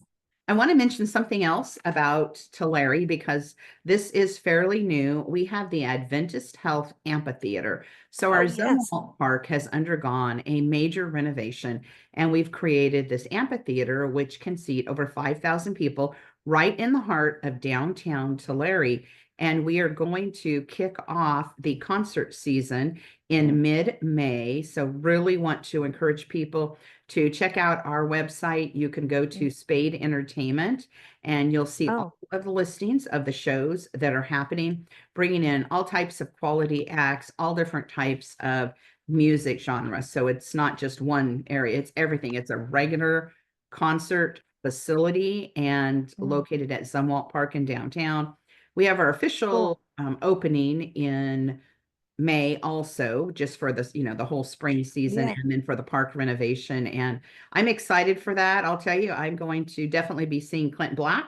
C: I want to mention something else about Tulare because this is fairly new. We have the Adventist Health Amphitheater. So our
A: Oh, yes.
C: Zumwalt Park has undergone a major renovation, and we've created this amphitheater which can seat over 5,000 people right in the heart of downtown Tulare. And we are going to kick off the concert season in mid-May. So really want to encourage people to check out our website. You can go to Spade Entertainment and you'll see all
A: Oh,
C: of the listings of the shows that are happening, bringing in all types of quality acts, all different types of music genres. So it's not just one area, it's everything. It's a regular concert facility and
A: mm,
C: located at Zumwalt Park in downtown. We have our
A: cool.
C: official opening in May also, just for this, the whole spring season
A: Yeah.
C: and then for the park renovation. And I'm excited for that. I'll tell you, I'm going to definitely be seeing Clint Black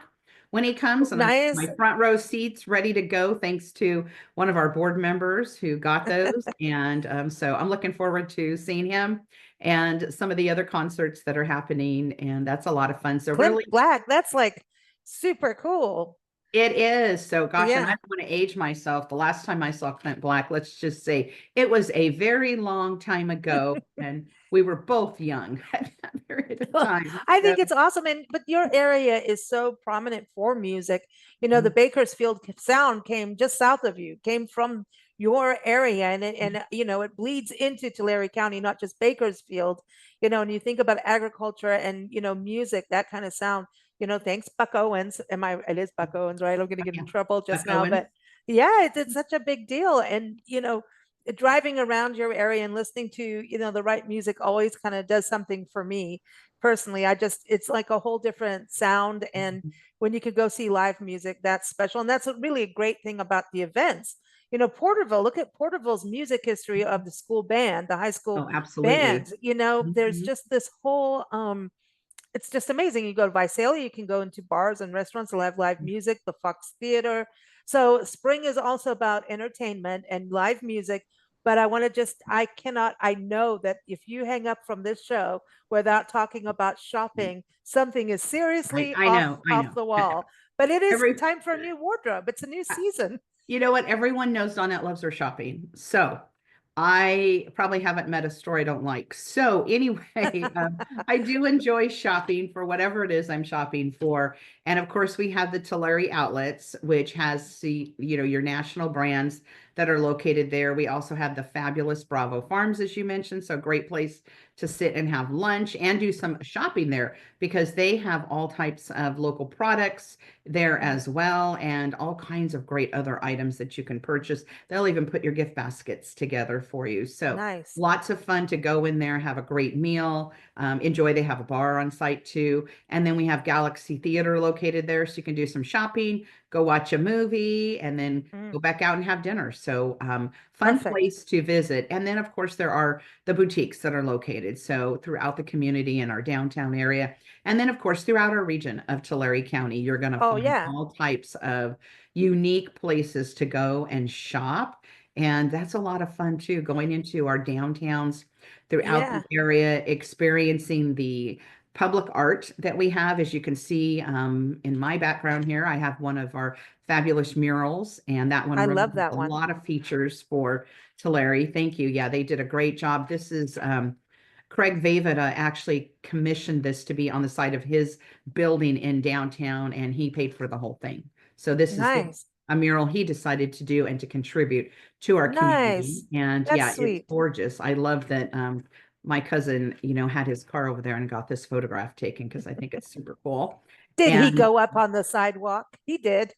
C: when he comes, and I'm
A: Nice.
C: my front row seats ready to go, thanks to one of our board members who got those. And so I'm looking forward to seeing him and some of the other concerts that are happening. And that's a lot of fun. So
A: Clint
C: really,
A: Black, that's like super cool.
C: it is. So, gosh, and I
A: Yeah.
C: don't want to age myself. The last time I saw Clint Black, let's just say it was a very long time ago, and we were both young at that period of time.
A: I
C: So,
A: think it's awesome. And but your area is so prominent for music. The
C: mm,
A: Bakersfield sound came just south of you, came from your area, and it bleeds into Tulare County, not just Bakersfield. And you think about agriculture and music, that kind of sound Thanks Buck Owens. It is Buck Owens, right? I'm going to get in
C: Yeah.
A: trouble just
C: Buck
A: now,
C: Owens.
A: but yeah, it's such a big deal. And, driving around your area and listening to, the right music always kind of does something for me personally. It's like a whole different sound. And when you could go see live music, that's special. And that's really a great thing about the events. Porterville, look at Porterville's music history of the school band, the high school
C: Oh, absolutely.
A: bands. There's
C: Mhm.
A: just this whole, it's just amazing. You go to Visalia, you can go into bars and restaurants, they'll have live music, the Fox Theater. So spring is also about entertainment and live music. But I know that if you hang up from this show without talking about shopping, something is seriously
C: I
A: off
C: know, I
A: off
C: know.
A: the wall. But it is
C: Every
A: time for a new wardrobe. It's a new season.
C: You know what? Everyone knows Donette loves her shopping. So I probably haven't met a store I don't like. So anyway, I do enjoy shopping for whatever it is I'm shopping for. And of course, we have the Tulare outlets, which has your national brands that are located there. We also have the fabulous Bravo Farms, as you mentioned. So great place to sit and have lunch and do some shopping there because they have all types of local products there as well, and all kinds of great other items that you can purchase. They'll even put your gift baskets together for you. So
A: Nice.
C: lots of fun to go in there, have a great meal, enjoy. They have a bar on site too. And then we have Galaxy Theater located there. So you can do some shopping, go watch a movie, and then
A: Mm,
C: go back out and have dinner. So fun
A: perfect.
C: place to visit. And then of course there are the boutiques that are located. So throughout the community in our downtown area. And then, of course, throughout our region of Tulare County, you're going to
A: Oh,
C: find
A: yeah.
C: all types of unique places to go and shop. And that's a lot of fun too, going into our downtowns throughout the
A: Yeah.
C: area, experiencing the public art that we have. As you can see in my background here, I have one of our fabulous murals, and that one
A: I
C: really
A: love
C: has
A: that
C: a
A: one.
C: lot of features for Tulare. Thank you. Yeah, they did a great job. This is Craig Vavida actually commissioned this to be on the side of his building in downtown, and he paid for the whole thing. So this is
A: Nice.
C: a mural he decided to do and to contribute to our community.
A: Nice.
C: And
A: That's
C: yeah, it's
A: sweet.
C: gorgeous. I love that my cousin, had his car over there and got this photograph taken because I think it's super cool.
A: Did he
C: And
A: go up on the sidewalk? He did.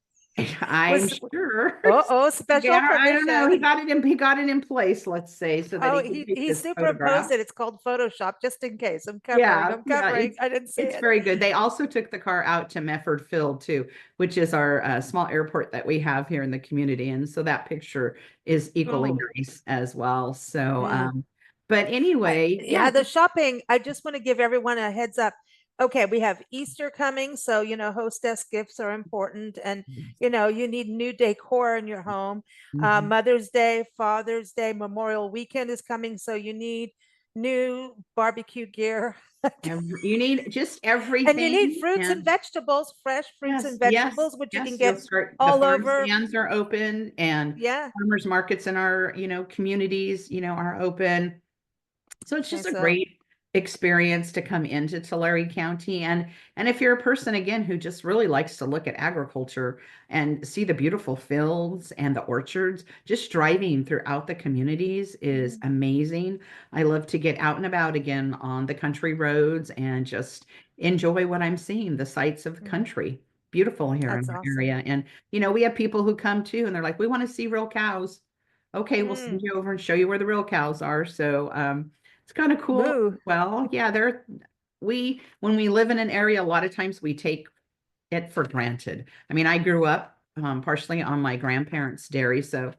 C: I'm
A: Was
C: sure.
A: special
C: Yeah, I don't know.
A: permission.
C: He got it in place, let's say, so that
A: Oh,
C: he could take
A: he
C: this photograph.
A: superimposed it. It's called Photoshop, just in case. I'm covering.
C: Yeah,
A: I'm
C: yeah,
A: covering. I didn't see
C: it's
A: it.
C: very good. They also took the car out to Mefford Field too, which is our small airport that we have here in the community, and so that picture is equally
A: Oh,
C: nice as well. So,
A: mm.
C: but anyway, yeah,
A: Yeah, the shopping. I just want to give everyone a heads up. Okay, we have Easter coming, so hostess gifts are important, and you need new decor in your home.
C: Mhm.
A: Mother's Day, Father's Day, Memorial Weekend is coming, so you need new barbecue gear.
C: You need just
A: And you need
C: everything,
A: fruits and
C: and
A: vegetables, fresh fruits
C: yes,
A: and
C: yes,
A: vegetables, which you can
C: yes. You'll
A: get
C: start. The
A: all
C: farm
A: over.
C: stands are open, and
A: Yeah.
C: farmers markets in our communities are open. So it's
A: Okay,
C: just a
A: so
C: great experience to come into Tulare County. And if you're a person again who just really likes to look at agriculture and see the beautiful fields and the orchards, just driving throughout the communities is
A: mm,
C: amazing. I love to get out and about again on the country roads and just enjoy what I'm seeing, the sights of the
A: mm,
C: country. Beautiful here in
A: that's
C: our
A: awesome.
C: area. And we have people who come too and they're like, we want to see real cows. Okay, we'll send
A: Mm,
C: you over and show you where the real cows are. So it's kind of cool.
A: moo.
C: Well, yeah, when we live in an area, a lot of times we take it for granted. I mean, I grew up partially on my grandparents' dairy, so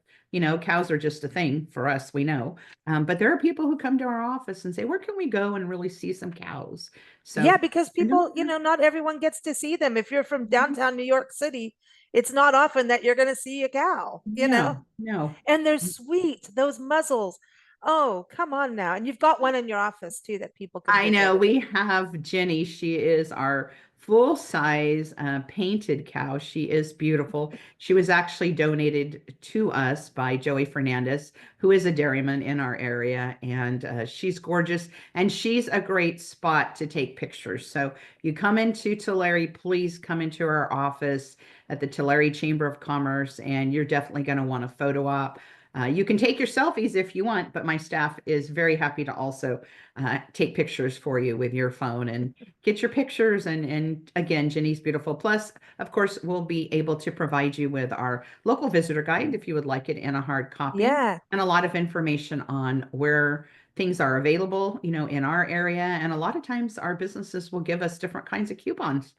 C: cows are just a thing for us, we know. But there are people who come to our office and say, where can we go and really see some cows? So
A: Yeah, because
C: I know.
A: people, not everyone gets to see them. If you're from downtown New York City, it's not often that you're going to see a cow.
C: No, no.
A: And they're sweet, those muzzles. Oh, come on now. And you've got one in your office too that people can
C: I know
A: visit.
C: we have Jenny. She is our full size painted cow. She is beautiful. She was actually donated to us by Joey Fernandez, who is a dairyman in our area. And she's gorgeous. And she's a great spot to take pictures. So you come into Tulare, please come into our office at the Tulare Chamber of Commerce, and you're definitely going to want a photo op. You can take your selfies if you want, but my staff is very happy to also take pictures for you with your phone and get your pictures. And again, Jenny's beautiful. Plus, of course, we'll be able to provide you with our local visitor guide if you would like it in a hard copy,
A: Yeah.
C: and a lot of information on where things are available, in our area. And a lot of times our businesses will give us different kinds of coupons,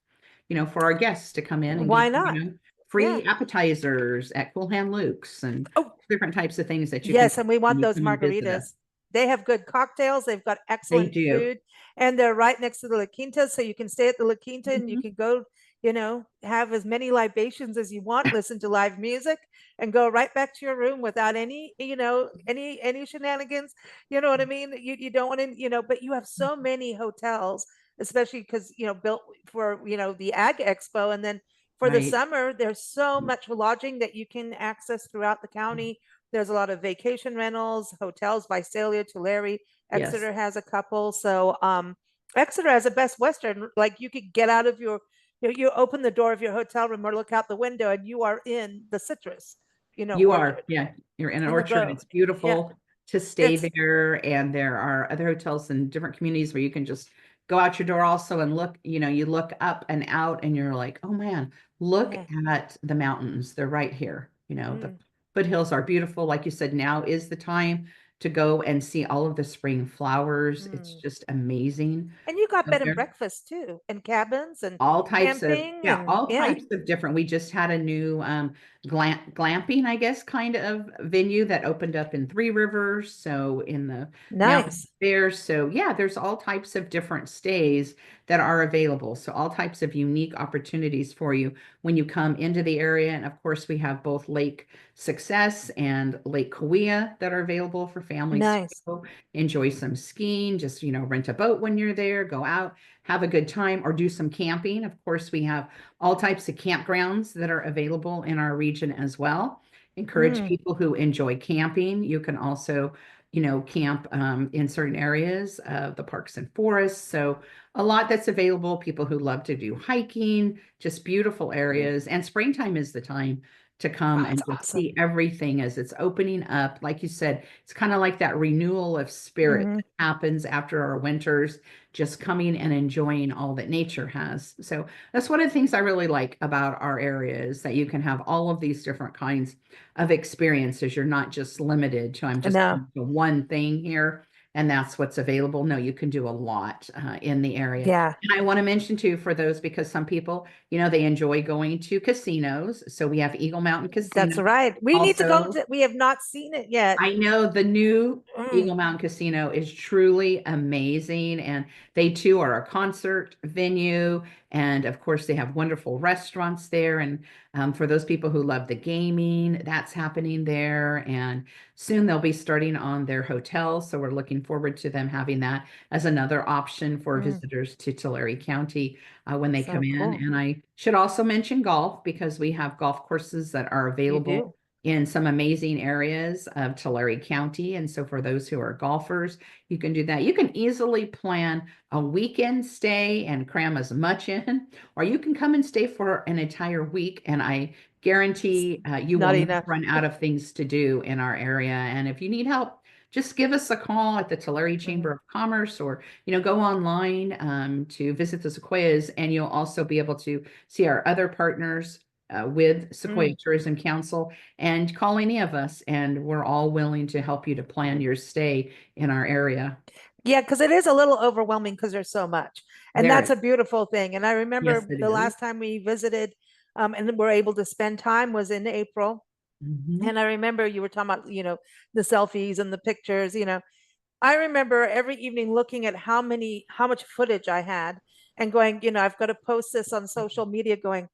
C: for our guests to come in and
A: Why
C: get,
A: not? Yeah.
C: free appetizers at Cool Hand Luke's and
A: Oh,
C: different types of things that you can
A: yes, and we
C: when
A: want
C: you
A: those
C: come and visit us.
A: margaritas. They have good cocktails. They've got
C: They
A: excellent
C: do.
A: food, and they're right next to the La Quinta, so you can stay at the La Quinta and you
C: Mhm.
A: can go, have as many libations as you want, listen to live music, and go right back to your room without any, any shenanigans. You know what I mean? You don't want to, but you have so many hotels, especially because built for the Ag Expo, and then for the
C: Right.
A: summer, there's so much lodging that you can access throughout the county. There's a lot of vacation rentals, hotels, Visalia, Tulare,
C: Yes.
A: Exeter has a couple. So Exeter has a Best Western. Like you could get out of you open the door of your hotel room or look out the window and you are in the citrus,
C: You are.
A: orchard
C: Yeah. You're in an
A: in the
C: orchard.
A: grove.
C: It's
A: Yeah.
C: beautiful to stay
A: It's
C: there. And there are other hotels in different communities where you can just go out your door also and look, you look up and out and you're like, oh man, look
A: yeah.
C: at the mountains. They're right here. The
A: Mm,
C: foothills are beautiful. Like you said, now is the time to go and see all of the spring flowers. It's
A: mm.
C: just amazing
A: And you got
C: out
A: bed and
C: there.
A: breakfast too, and cabins and
C: All types of,
A: camping
C: yeah,
A: and
C: all
A: yeah.
C: types of different. We just had a new glamping, I guess, kind of venue that opened up in Three Rivers, so in the mountains
A: Nice.
C: there. So yeah, there's all types of different stays that are available. So all types of unique opportunities for you when you come into the area. And of course, we have both Lake Success and Lake Cahuilla that are available for families to
A: Nice.
C: go enjoy some skiing, just, rent a boat when you're there, go out, have a good time, or do some camping. Of course, we have all types of campgrounds that are available in our region as well. Encourage
A: Mm,
C: people who enjoy camping. You can also, camp in certain areas of the parks and forests. So a lot that's available. People who love to do hiking, just beautiful areas. And springtime is the time to come
A: that's
C: and just
A: awesome.
C: see everything as it's opening up. Like you said, it's kind of like that renewal of spirit
A: Mhm.
C: that happens after our winters, just coming and enjoying all that nature has. So that's one of the things I really like about our area is that you can have all of these different kinds of experiences. You're not just limited to, I'm just
A: No.
C: going to one thing here and that's what's available. No, you can do a lot in the area.
A: Yeah.
C: And I want to mention too, for those, because some people, they enjoy going to casinos. So we have Eagle Mountain
A: That's
C: Casino.
A: right. We need to go
C: Also,
A: to, we have not seen it yet.
C: I know the new
A: Mm,
C: Eagle Mountain Casino is truly amazing, and they too are a concert venue. And of course, they have wonderful restaurants there. And for those people who love the gaming, that's happening there. And soon they'll be starting on their hotel. So we're looking forward to them having that as another option for
A: mm,
C: visitors to Tulare County when they
A: so
C: come in.
A: cool.
C: And I should also mention golf because we have golf courses that are
A: You
C: available
A: do.
C: in some amazing areas of Tulare County. And so for those who are golfers, you can do that. You can easily plan a weekend stay and cram as much in, or you can come and stay for an entire week. And I
A: It's
C: guarantee you will
A: not
C: not
A: enough.
C: run out of things to do in our area. And if you need help, just give us a call at the Tulare
A: Mhm.
C: Chamber of Commerce, or go online to visit the Sequoias, and you'll also be able to see our other partners with Sequoia
A: Mm.
C: Tourism Council, and call any of us, and we're all willing to help you to plan your stay in our area.
A: Yeah, because it is a little overwhelming because there's so much. And
C: There
A: that's
C: it
A: a beautiful thing. And I
C: Yes,
A: remember
C: it
A: the
C: is.
A: last time we visited and were able to spend time was in April.
C: Mhm.
A: And I remember you were talking about, the selfies and the pictures. I remember every evening looking at how much footage I had and going, I've got to post this on social media going,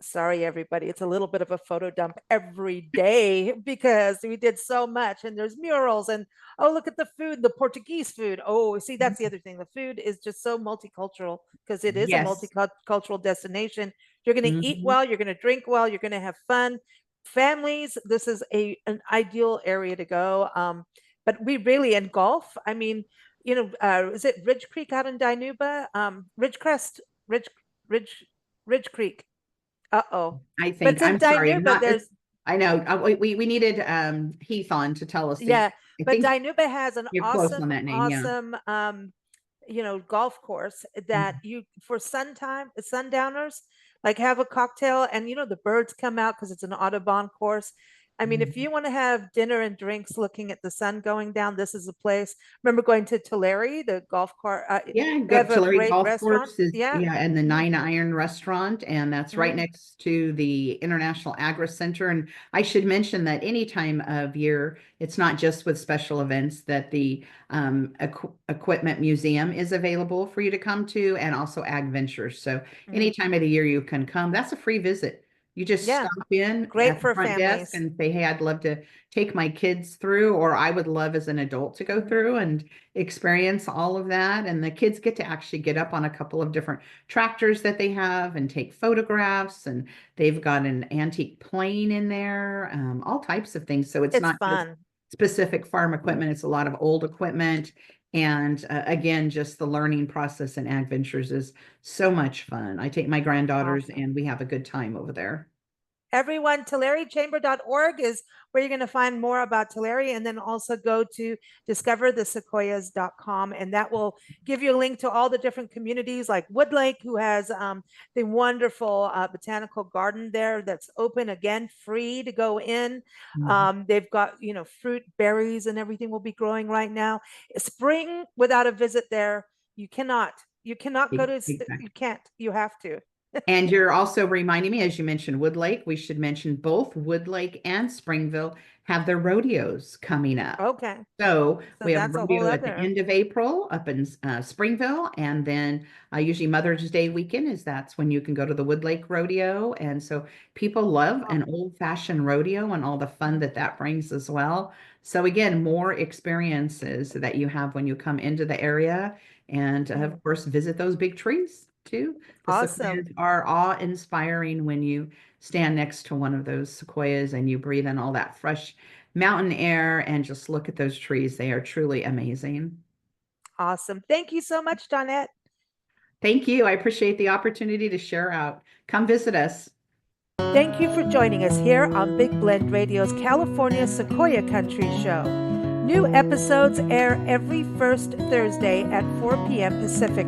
A: sorry, everybody, it's a little bit of a photo dump every day because we did so much and there's murals and oh, look at the food, the Portuguese food. Oh, see, that's the other thing. The food is just so multicultural because it is a
C: Yes.
A: multicultural destination. You're going to eat
C: Mhm.
A: well, you're going to drink well, you're going to have fun. Families, this is an ideal area to go. But we really, in golf, I mean, is it Ridge Creek out in Dinuba? Ridgecrest, Ridge, Ridge, Ridge Creek. Uh-oh.
C: I
A: But
C: think,
A: it's in
C: I'm sorry,
A: Dinuba. There's
C: I know. We needed Heath on to tell us
A: Yeah,
C: I
A: but
C: think
A: Dinuba has an
C: you're close on that name. Yeah.
A: awesome, golf course that
C: Mhm.
A: you for sundowners, like have a cocktail and the birds come out because it's an Audubon course. I mean, if
C: Mhm.
A: you want to have dinner and drinks looking at the sun going down, this is a place. Remember going to Tulare, the golf cart?
C: Yeah,
A: They
C: go
A: have a
C: Tulare
A: great
C: Golf
A: restaurant.
C: Course is
A: Yeah.
C: yeah, and the
A: Mhm,
C: 9 Iron Restaurant, and that's right
A: mhm.
C: next to the International Agri Center. And I should mention that any time of year, it's not just with special events that the Equipment Museum is available for you to come to, and also Ag Ventures. So any
A: Mhm.
C: time of the year you can come. That's a free visit. You just
A: Yeah,
C: stop in
A: great
C: at the
A: for
C: front desk
A: families.
C: and say, "Hey, I'd love to take my kids through," or "I would love as an adult to go
A: Mhm.
C: through," and experience all of that. And the kids get to actually get up on a couple of different tractors that they have and take photographs. And they've got an antique plane in there, all types of things. So it's
A: It's
C: not just
A: fun.
C: specific farm equipment, it's a lot of old equipment. And again, just the learning process in Ag Ventures is so much fun. I take my granddaughters
A: Awesome.
C: and we have a good time over there.
A: Everyone, TulareChamber.org is where you're going to find more about Tulare, and then also go to discoverthesequoias.com, and that will give you a link to all the different communities like Woodlake, who has the wonderful botanical garden there that's open again, free to go in.
C: Mhm.
A: They've got, fruit, berries, and everything will be growing right now. Spring without a visit there, you cannot. You cannot go to, you
C: Exactly.
A: can't, you have to.
C: And you're also reminding me, as you mentioned Woodlake, we should mention both Woodlake and Springville have their rodeos coming up.
A: Okay.
C: So
A: So
C: we have a
A: that's a whole
C: rodeo at the
A: other.
C: end of April up in Springville, and then usually Mother's Day weekend is that's when you can go to the Woodlake Rodeo. And so people love an old-fashioned rodeo and all the fun that that brings as well. So again, more experiences that you have when you come into the area, and
A: Mhm.
C: of course, visit those big trees too. The
A: Awesome.
C: sequoias are awe-inspiring when you stand next to one of those sequoias and you breathe in all that fresh mountain air and just look at those trees. They are truly amazing.
A: Awesome. Thank you so much, Donette.
C: Thank you. I appreciate the opportunity to share out. Come visit us.
A: Thank you for joining us here on Big Blend Radio's California Sequoia Country Show. New episodes air every first Thursday at 4 p.m. Pacific